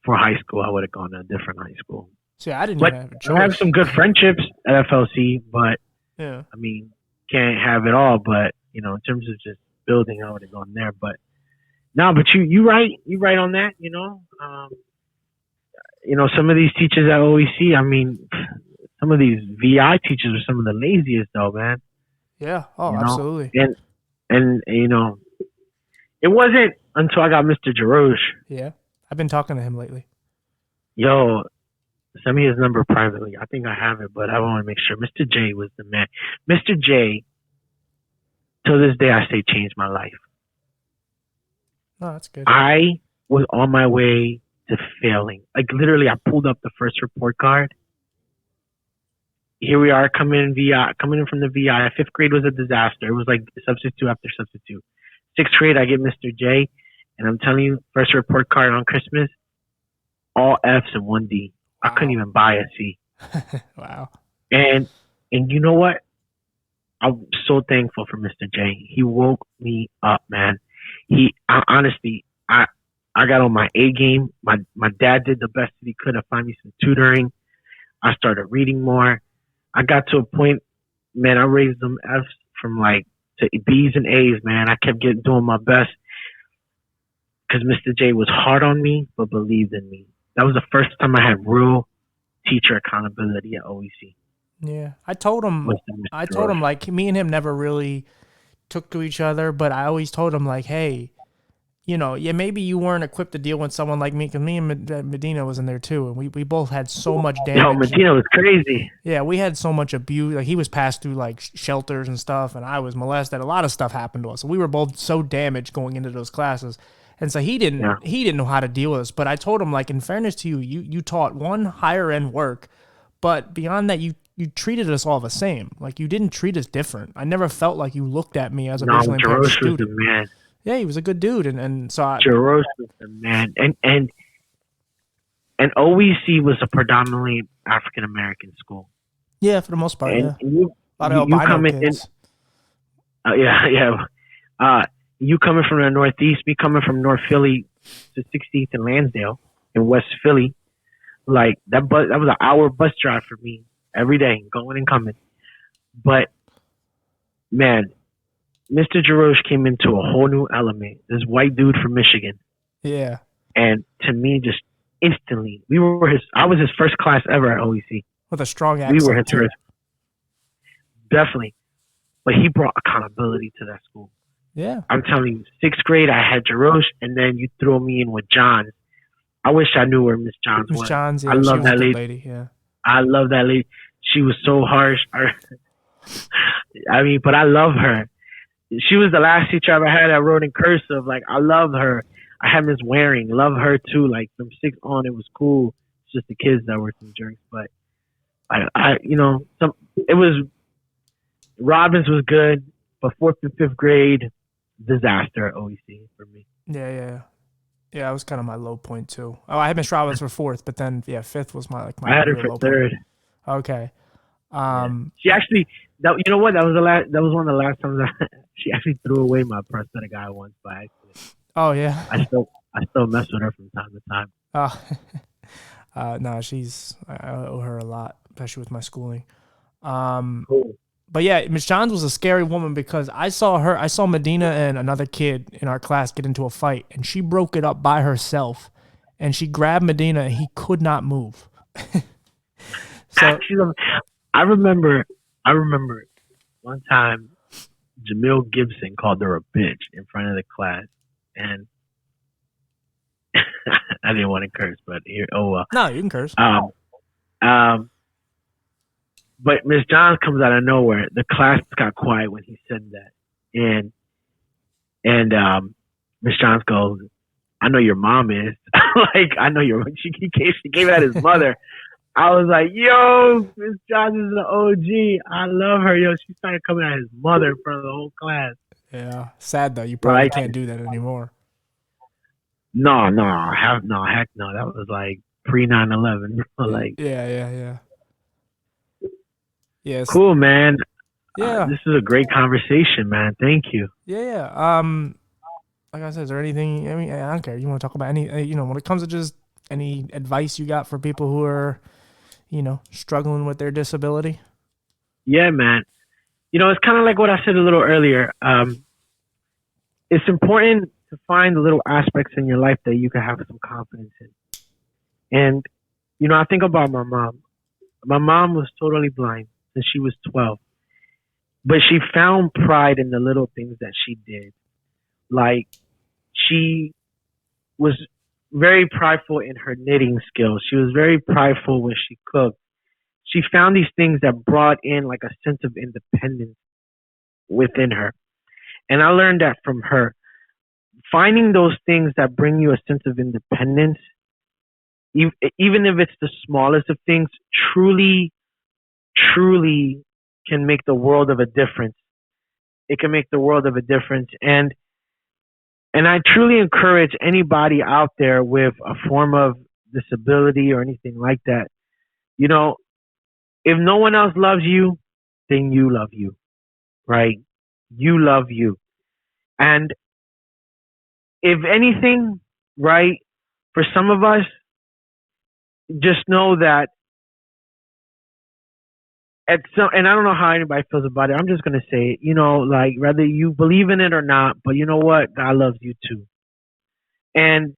for high school. I would have gone to a different high school. See, I didn't But even have a I have choice. some good friendships at FLC. But Yeah. I mean, can't have it all. But in terms of just building, I would have gone there. But no, but you right on that. Some of these teachers at OEC. I mean, some of these VI teachers are some of the laziest though, man. Yeah. Oh, You know, absolutely. and it wasn't until I got Mr. Jarosh. Yeah. I've been talking to him lately. Yo, send me his number privately. I think I have it, but I want to make sure. Mr. J was the man. Mr. J, till this day, I say changed my life. Oh, that's good. I was on my way to failing. Like literally, I pulled up the first report card. Here we are coming in from the VI. Fifth grade was a disaster. It was like substitute after substitute. Sixth grade, I get Mr. J, and I'm telling you, first report card on Christmas, all F's and one D. I couldn't even buy a C. Wow. And you know what? I'm so thankful for Mr. J. He woke me up, man. Honestly, I got on my A game. My dad did the best that he could to find me some tutoring. I started reading more. I got to a point, man, I raised them F's from like to B's and A's, man. I kept doing my best because Mr. J was hard on me, but believed in me. That was the first time I had real teacher accountability at OEC. Yeah. I told him like me and him never really took to each other, but I always told him like, hey, maybe you weren't equipped to deal with someone like me, because me and Medina was in there too, and we both had so much damage. Yo, Medina was crazy. Yeah, we had so much abuse. Like he was passed through like shelters and stuff, and I was molested. A lot of stuff happened to us. We were both so damaged going into those classes, and so he didn't know how to deal with us. But I told him, like, in fairness to you, you taught one higher end work, but beyond that, you treated us all the same. Like you didn't treat us different. I never felt like you looked at me as a visually impaired student. Was the man. Yeah, he was a good dude, and so Jarosh was the man, and OEC was a predominantly African American school. Yeah, for the most part. And yeah, you a lot of albino kids. You coming from the Northeast, me coming from North Philly to 16th and Lansdale in West Philly, like that was an hour bus drive for me every day, going and coming. But man, Mr. Jarosh came into a whole new element. This white dude from Michigan. Yeah. And to me, just instantly, I was his first class ever at OEC. With a strong accent. We were his first. Definitely. But he brought accountability to that school. Yeah. I'm telling you, sixth grade, I had Jarosh, and then you throw me in with Johns. I wish I knew where Miss Johns was. Miss Johns, yeah. I love that lady. Yeah. I love that lady. She was so harsh. I mean, but I love her. She was the last teacher I ever had that wrote in cursive. Like, I love her. I had Miss Waring. Love her, too. Like, from 6 on, it was cool. It's just the kids that were some jerks. But, it was, Robbins was good, but 4th and 5th grade, disaster at OEC for me. Yeah. Yeah, that was kind of my low point, too. Oh, I had Miss Robbins for 4th, but then, 5th was my I had her for 3rd. Okay. She actually, you know what? That was one of the last times she actually threw away my prosthetic eye once by accident. Oh yeah. I still mess with her from time to time. Oh, no, I owe her a lot, especially with my schooling. Cool. But yeah, Miss Johns was a scary woman because I saw Medina and another kid in our class get into a fight, and she broke it up by herself, and she grabbed Medina, and he could not move. So I remember one time Jamil Gibson called her a bitch in front of the class, and I didn't want to curse, but here, oh well. No, you can curse. But Miss Johns comes out of nowhere. The class got quiet when he said that, and Miss Johns goes, "I know your mom is." Like, I know your. She gave it at his mother. I was like, yo, Miss Johns is an OG. I love her. Yo, she started coming at his mother in front of the whole class. Yeah. Sad, though. You probably can't do that anymore. No. Heck no. That was like, pre 9/11. Like, Yeah, yeah, yeah. Yes. cool, man. Yeah. This is a great conversation, man. Thank you. Yeah, yeah. Like I said, is there anything? I mean, I don't care. You want to talk about any? When it comes to just any advice you got for people who are, struggling with their disability? Yeah, man. It's kind of like what I said a little earlier. It's important to find the little aspects in your life that you can have some confidence in. And, I think about my mom. My mom was totally blind since she was 12, but she found pride in the little things that she did. Like, she was very prideful in her knitting skills. She was very prideful when she cooked. She found these things that brought in like a sense of independence within her. And I learned that from her. Finding those things that bring you a sense of independence, even if it's the smallest of things, truly, truly can make the world of a difference. It can make the world of a difference. And I truly encourage anybody out there with a form of disability or anything like that, you know, if no one else loves you, then you love you, right? You love you. And if anything, right, for some of us, just know that and I don't know how anybody feels about it. I'm just gonna say it, like whether you believe in it or not, but you know what? God loves you too. And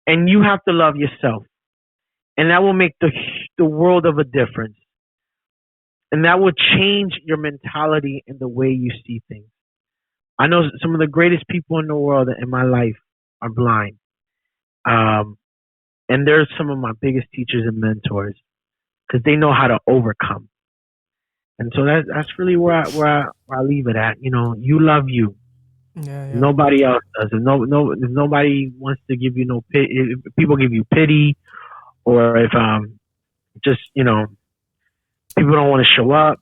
you have to love yourself. And that will make the world of a difference. And that will change your mentality and the way you see things. I know some of the greatest people in the world in my life are blind. Um, and they're some of my biggest teachers and mentors because they know how to overcome. And so that's really where I leave it at. You love you. Yeah, yeah. Nobody else does. If nobody wants to give you no pity, if people give you pity, or if just people don't want to show up,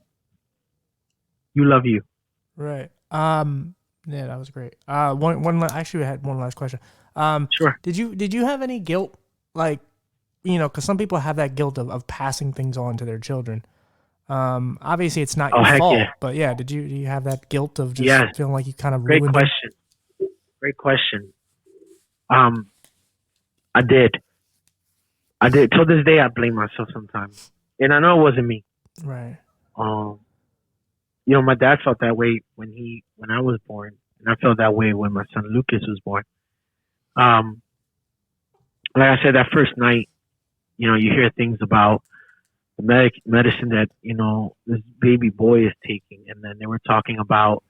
you love you. Right. Yeah, that was great. Actually, I had one last question. Sure. Did you have any guilt, like, because some people have that guilt of passing things on to their children. Obviously it's not Oh your heck yeah. fault, but yeah, do you have that guilt of just Yes. feeling like you kind of Great ruined them? question. Great question. Um, I did. I did. Till this day, I blame myself sometimes, and I know it wasn't me. Right. Um, my dad felt that way when I was born, and I felt that way when my son Lucas was born. Um, like I said, that first night, you hear things about the medicine that this baby boy is taking, and then they were talking about,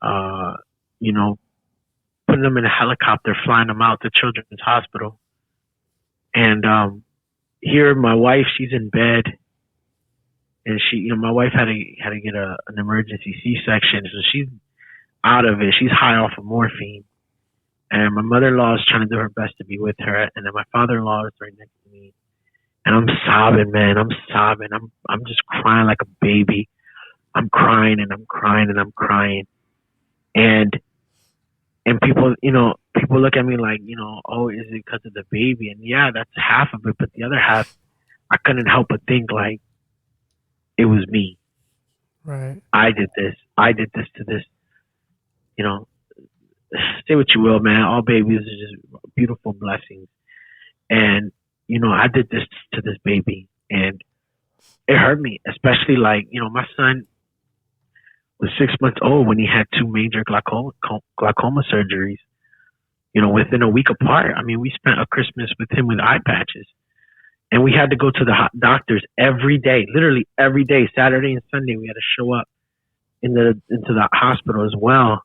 uh, you know, putting them in a helicopter, flying them out to Children's Hospital, and here my wife, she's in bed, and my wife had to get an emergency C-section, so she's out of it. She's high off of morphine, and my mother-in-law is trying to do her best to be with her, and then my father-in-law is right next to me, and I'm sobbing, man. I'm sobbing. I'm just crying like a baby. I'm crying and I'm crying and I'm crying, and people look at me like, oh, is it because of the baby? And yeah, that's half of it, but the other half, I couldn't help but think like it was me. Right. I did this. I did this to this. You know, say what you will, man. All babies are just beautiful blessings. And, I did this to this baby. And it hurt me, especially like, my son was 6 months old when he had two major glaucoma surgeries, within a week apart. I mean, we spent a Christmas with him with eye patches. And we had to go to the doctors every day, literally every day, Saturday and Sunday. We had to show up into the hospital as well.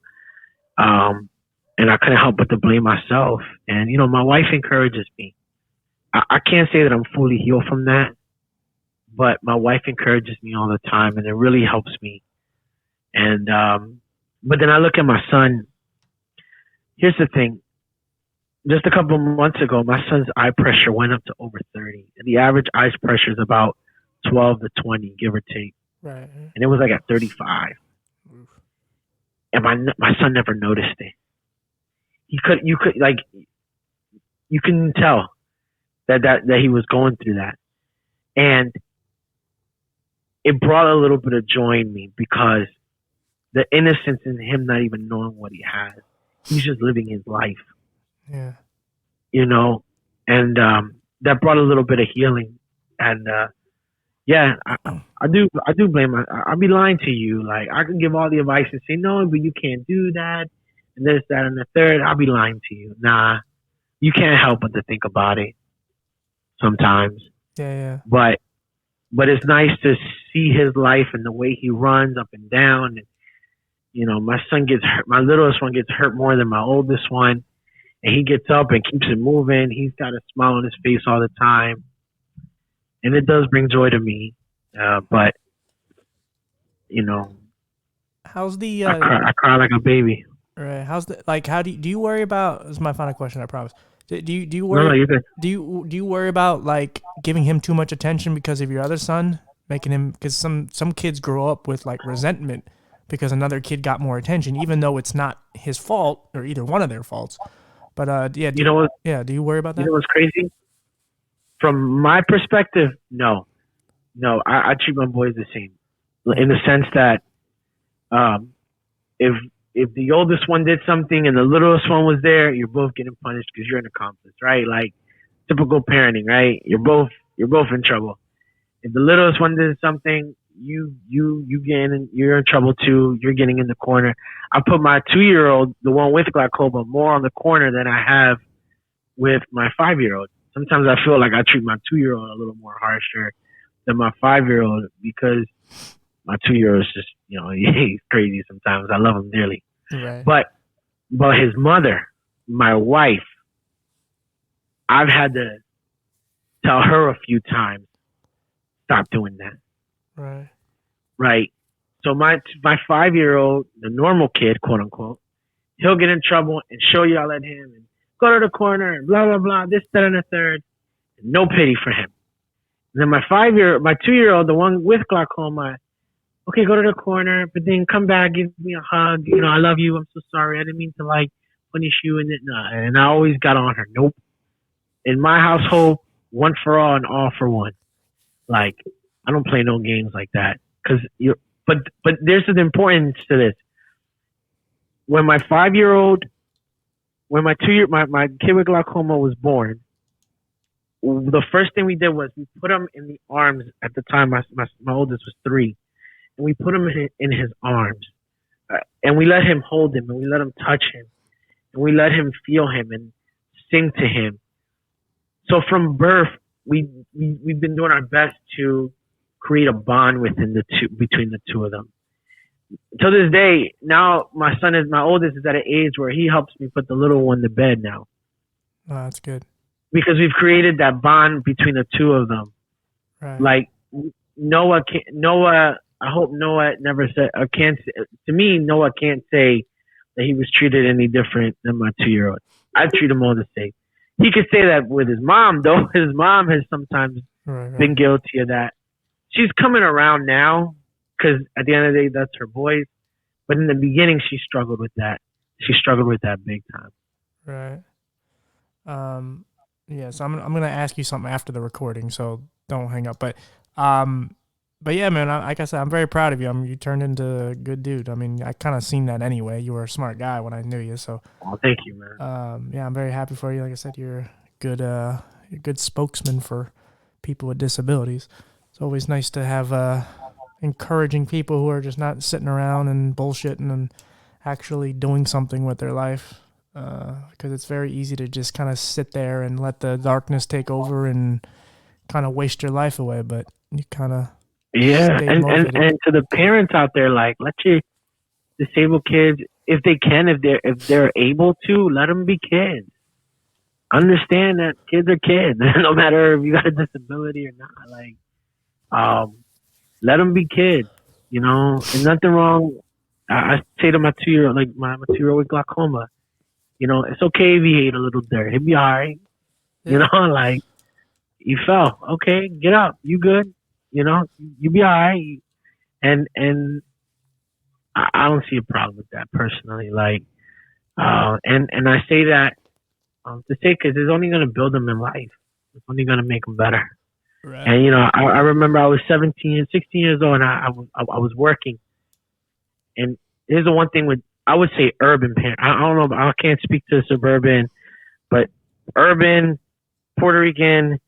And I couldn't help but to blame myself. And my wife encourages me. I can't say that I'm fully healed from that, but my wife encourages me all the time, and it really helps me. And but then I look at my son. Here's the thing. Just a couple of months ago, my son's eye pressure went up to over 30, and the average eye pressure is about 12 to 20, give or take. Right. And it was like at 35. Oof. And my son never noticed it. You can tell that he was going through that, and it brought a little bit of joy in me because the innocence in him not even knowing what he has, he's just living his life, Yeah. you know, and that brought a little bit of healing, and yeah, I do blame. I'd be lying to you. Like I can give all the advice and say no, but you can't do that, and this, that, and the third. I'll be lying to you. Nah, you can't help but to think about it sometimes. Yeah. Yeah. But it's nice to see his life and the way he runs up and down. And you know, my son gets hurt. My littlest one gets hurt more than my oldest one, and he gets up and keeps it moving. He's got a smile on his face all the time, and it does bring joy to me. But you know, How's the I cry like a baby. right? How's the like? How do you worry about? This is my final question. I promise. Do you No, no, worry? you're good. Do you worry about like giving him too much attention because of your other son, making him because some kids grow up with like resentment because another kid got more attention, even though it's not his fault or either one of their faults. But yeah, You know what? do you worry about You that? know what's crazy? From my perspective, no, no. I treat my boys the same, in the sense that um, if the oldest one did something and the littlest one was there, you're both getting punished because you're an accomplice, right? Like typical parenting, right? You're both in trouble. If the littlest one did something, you're in trouble too. You're getting in the corner. I put my 2 year old, the one with glaucoma, more on the corner than I have with my 5 year old. Sometimes I feel like I treat my 2 year old a little more harsher than my 5 year old because my 2 year old is just, you know, he's crazy sometimes. I love him dearly. Right. But his mother, my wife, I've had to tell her a few times, stop doing that. Right. Right. So my 5 year old, the normal kid, quote unquote, he'll get in trouble and she'll yell at him and go to the corner and blah blah blah, this, that, and the third. No pity for him. And then my 2 year old, the one with glaucoma, okay, go to the corner, but then come back, give me a hug. You know, I love you. I'm so sorry. I didn't mean to like punish you. And I always got on her. Nope. In my household, one for all and all for one. Like I don't play no games like that. But there's an importance to this. When my 5 year old, when my my kid with glaucoma was born, the first thing we did was we put him in the arms. At the time, my oldest was 3, and we put him in his arms, and we let him hold him, and we let him touch him, and we let him feel him and sing to him. So from birth, we've been doing our best to create a bond between the two of them. To this day, now my oldest is at an age where he helps me put the little one to bed now Oh, that's good. because we've created that bond between the two of them. Right. Like Noah, I hope Noah never said, can't, to me, Noah can't say that he was treated any different than my 2 year old. I treat him all the same. He could say that with his mom, though. His mom has sometimes been guilty of that. She's coming around now because at the end of the day, that's her voice. But in the beginning, she struggled with that. She struggled with that big time. Right. Yeah, so I'm gonna ask you something after the recording, so don't hang up. But yeah, man, like I said, I'm very proud of you. You turned into a good dude. I mean, I kind of seen that anyway. You were a smart guy when I knew you, so. Oh, thank you, man. Yeah, I'm very happy for you. Like I said, you're a good spokesman for people with disabilities. It's always nice to have encouraging people who are just not sitting around and bullshitting and actually doing something with their life. Because it's very easy to just kind of sit there and let the darkness take over and kind of waste your life away. But you kind of and to the parents out there, like let your disabled kids, if they can, if they're able to, let them be kids. Understand that kids are kids, no matter if you got a disability or not. Like, let them be kids. You know, and nothing wrong. I say to my 2 year old, like my 2 year old with glaucoma, you know, it's okay if he ate a little dirt. He'll be all right. Yeah. You know, like he fell. Okay, get up. You good? You know, you be all right. And I don't see a problem with that personally. Like, and I say that to say because it's only going to build them in life. It's only gonna make them better. Right. And I remember I was 17, 16 years old, and I was working. And here's the one thing with, I would say, urban parents. I don't know. I can't speak to suburban, but urban Puerto Rican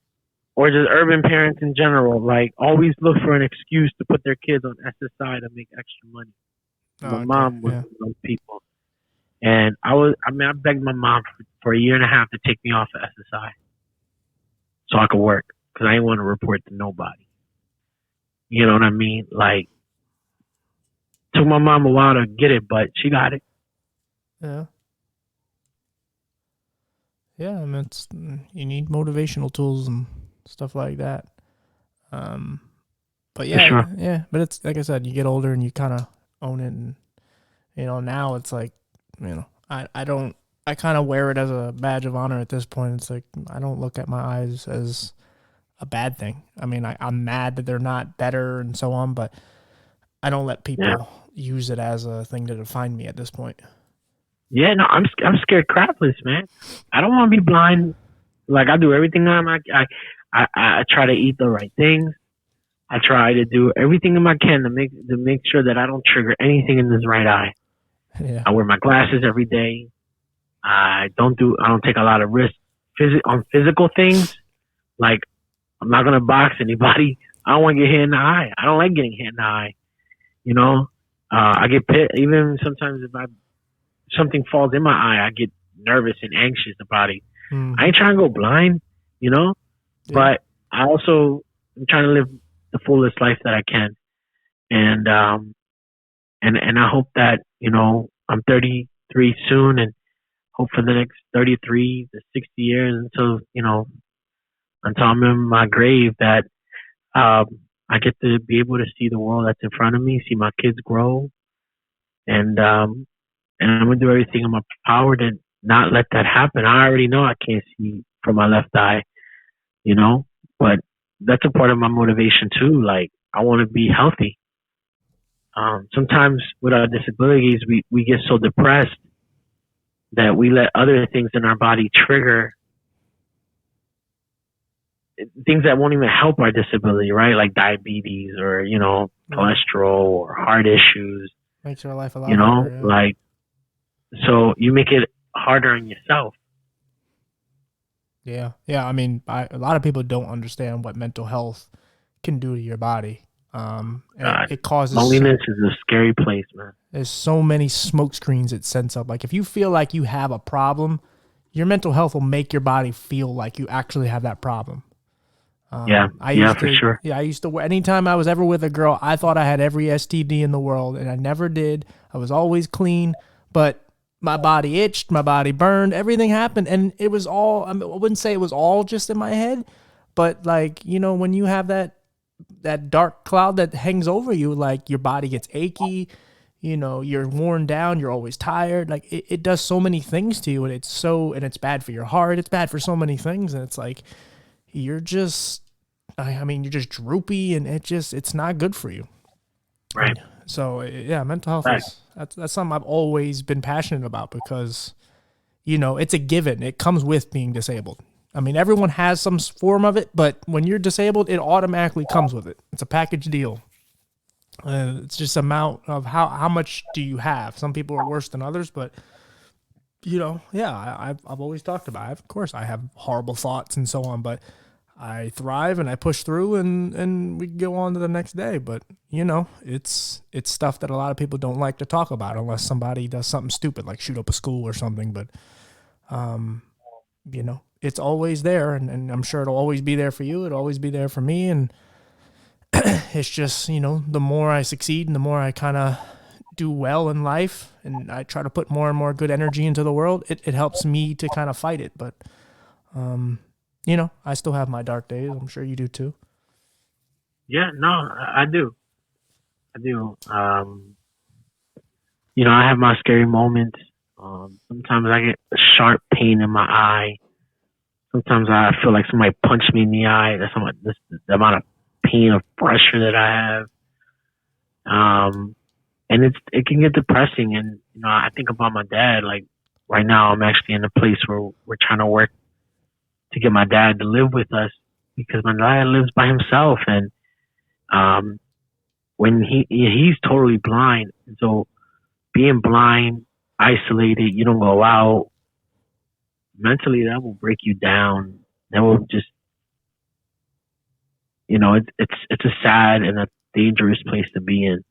or just urban parents in general, like, always look for an excuse to put their kids on SSI to make extra money. My Oh, okay. mom was Yeah. one of those people, and I begged my mom for a year and a half to take me off of SSI so I could work because I didn't want to report to nobody. You know what I mean? Like, took my mom a while to get it, but she got it. Yeah. Yeah. I mean, you need motivational tools and stuff like that. Um, but For yeah, sure. yeah. But it's like I said, you get older and you kind of own it, and now it's like, I don't. I kind of wear it as a badge of honor at this point. It's like I don't look at my eyes as a bad thing. I mean, I'm mad that they're not better and so on, but I don't let Yeah. people use it as a thing to define me at this point. Yeah, no, I'm scared crapless, man. I don't want to be blind. Like, I do everything I try to eat the right things. I try to do everything in my can to make sure that I don't trigger anything in this right eye. Yeah. I wear my glasses every day. I don't take a lot of risks on physical things. Like, I'm not gonna box anybody. I don't want to get hit in the eye. I don't like getting hit in the eye. You know, I get pit even sometimes if something falls in my eye, I get nervous and anxious about it. I Mm-hmm. ain't trying to go blind, you know, Yeah. but I also am trying to live the fullest life that I can, and and I hope that I'm 33 soon, and hope for the next 33 to 60 years until I'm in my grave that I get to be able to see the world that's in front of me, see my kids grow, and I'm gonna do everything in my power to not let that happen. I already know I can't see from my left eye, you know, but that's a part of my motivation too. Like, I want to be healthy. Sometimes with our disabilities, we get so depressed that we let other things in our body trigger things that won't even help our disability, right? Like diabetes or, Right. cholesterol or heart issues, Makes your life a lot harder. like, so you make it harder on yourself. Yeah. Yeah. Yeah. I mean, a lot of people don't understand what mental health can do to your body. And God, it causes loneliness is a scary place, man. there's so many smoke screens it sends up. Like if you feel like you have a problem, your mental health will make your body feel like you actually have that problem. Yeah, I yeah, used for to, sure. yeah, I used to, anytime I was ever with a girl, I thought I had every STD in the world and I never did. I was always clean, but my body itched, my body burned, everything happened. And it was all, I wouldn't say it was all just in my head, but like, when you have that dark cloud that hangs over you, like your body gets achy, you're worn down, you're always tired. Like it does so many things to you and it's bad for your heart. It's bad for so many things. And it's like, you're just, I mean, you're just droopy and it's not good for you. Right, And so, yeah, mental health right, that's something I've always been passionate about because, it's a given. It comes with being disabled. I mean, everyone has some form of it, but when you're disabled, it automatically comes with it. It's a package deal. It's just amount of how much do you have. Some people are worse than others, but yeah, I've always talked about it. Of course, I have horrible thoughts and so on, but I thrive and I push through and we go on to the next day. But it's stuff that a lot of people don't like to talk about unless somebody does something stupid like shoot up a school or something. But it's always there, and I'm sure it'll always be there for you. It'll always be there for me, and it's just the more I succeed and the more I kind of do well in life, and I try to put more and more good energy into the world. It helps me to kind of fight it, but I still have my dark days. I'm sure you do too. yeah. No, I do, I do. I have my scary moments. Sometimes I get a sharp pain in my eye. Sometimes I feel like somebody punched me in the eye. That's how much the amount of pain of pressure that I have. And it can get depressing. And I think about my dad. Like, right now, I'm actually in a place where we're trying to work to get my dad to live with us because my dad lives by himself, and um, when he's totally blind, and so being blind, isolated, you don't go out. Mentally, that will break you down. That will just, it's a sad and a dangerous place to be in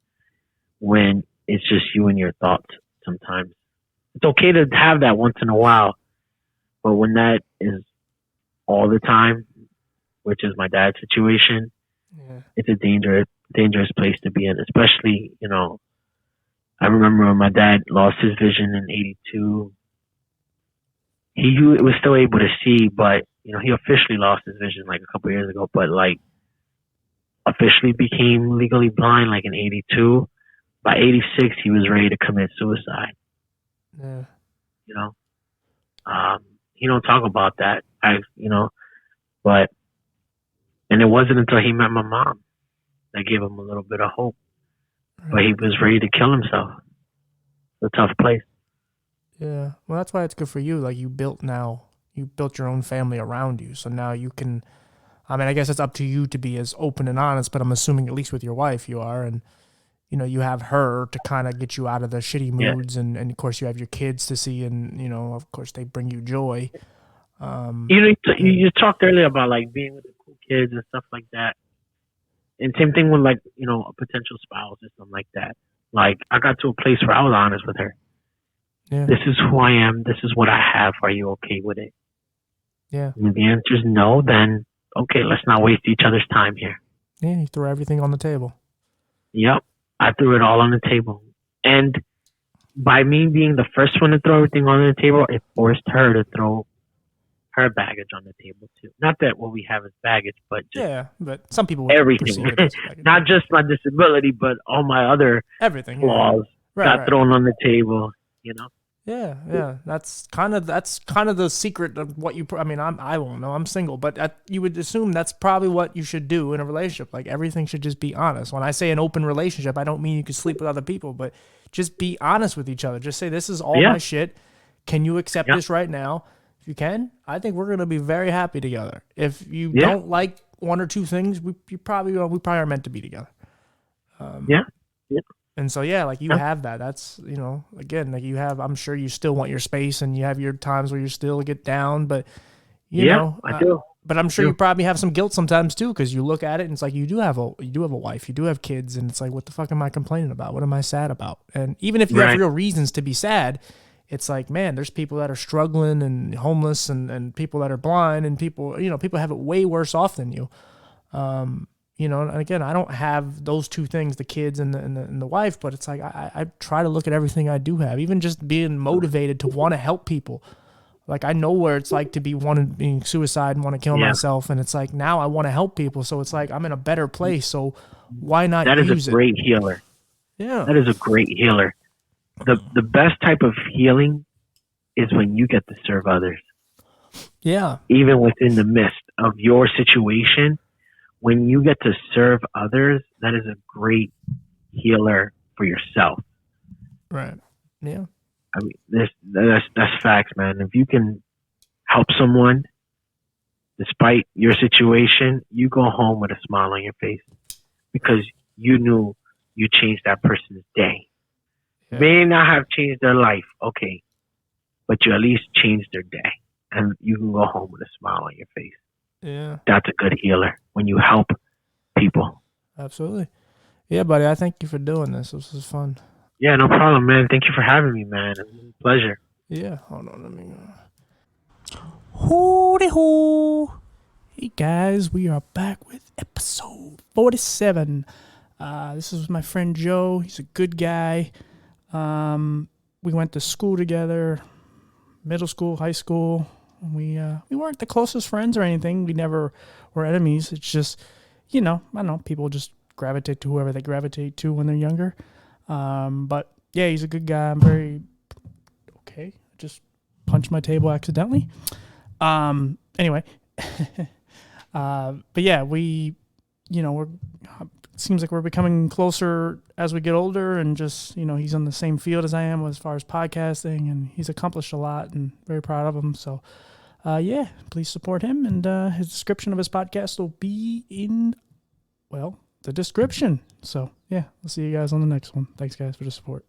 when it's just you and your thoughts. Sometimes it's okay to have that once in a while, but when that is all the time, which is my dad's situation, Yeah. it's a dangerous place to be in. Especially, I remember when my dad lost his vision in '82. He was still able to see, but he officially lost his vision like a couple years ago. But like officially became legally blind like in '82. By '86, he was ready to commit suicide. Yeah. You know, he don't talk about that. But and it wasn't until he met my mom that gave him a little bit of hope. Right. But he was ready to kill himself. It's a tough place. Yeah. Well, that's why it's good for you. Like you built your own family around you. So now you can, I mean, I guess it's up to you to be as open and honest, but I'm assuming at least with your wife you are. And, you have her to kind of get you out of the shitty moods. Yeah. And of course you have your kids to see and, of course they bring you joy. You talked earlier about like being with the cool kids and stuff like that. And same thing with like, a potential spouse or something like that. Like I got to a place where I was honest with her. Yeah. This is who I am. This is what I have. Are you okay with it? Yeah. And if the answer is no, then okay, let's not waste each other's time here. Yeah, you throw everything on the table. Yep. I threw it all on the table. And by me being the first one to throw everything on the table, it forced her to throw her baggage on the table too. Not that what we have is baggage, but just but some people would everything. Not just my disability, but all my other flaws got thrown on the table. Yeah. That's kind of the secret of what you. I mean, I won't know. I'm single, but you would assume that's probably what you should do in a relationship. Like everything should just be honest. When I say an open relationship, I don't mean you can sleep with other people, but just be honest with each other. Just say this is all my shit. Can you accept this right now? If you can, I think we're gonna be very happy together. If you don't like one or two things, we probably are meant to be together. And so, like you have that. That's, again, like you have, I'm sure you still want your space and you have your times where you still get down, but you know, I do. But I'm sure you probably have some guilt sometimes too, because you look at it and it's like you do have a wife, you do have kids, and it's like, what the fuck am I complaining about? What am I sad about? And even if you have real reasons to be sad, it's like, man, there's people that are struggling and homeless and people that are blind and people have it way worse off than you. And again, I don't have those two things, the kids and the wife, but it's like I try to look at everything I do have, even just being motivated to want to help people. Like I know where it's like to being suicide and want to kill myself, and it's like now I want to help people, so it's like I'm in a better place. So why not use it? That is a great healer. Yeah, that is a great healer. The best type of healing is when you get to serve others. Yeah, even within the midst of your situation. When you get to serve others, that is a great healer for yourself. Right. Yeah. I mean, that's facts, man. If you can help someone, despite your situation, you go home with a smile on your face because you knew you changed that person's day. Yeah. May not have changed their life, okay, but you at least changed their day, and you can go home with a smile on your face. Yeah. That's a good healer when you help people. Absolutely. Yeah, buddy, I thank you for doing this. This was fun. Yeah, no problem, man. Thank you for having me, man. It was a pleasure. Yeah. Hold on, let me Hooty hoo. Hey guys, we are back with episode 47. This is my friend Joe. He's a good guy. We went to school together, middle school, high school. We weren't the closest friends or anything. We never were enemies. It's just, I don't know, people just gravitate to whoever they gravitate to when they're younger. But yeah, he's a good guy. I'm very okay. Just punched my table accidentally. Anyway, but yeah, it seems like we're becoming closer as we get older, and just, he's in the same field as I am as far as podcasting, and he's accomplished a lot and very proud of him. So, Yeah, please support him. And his description of his podcast will be in, well, the description. So, yeah, we'll see you guys on the next one. Thanks, guys, for the support.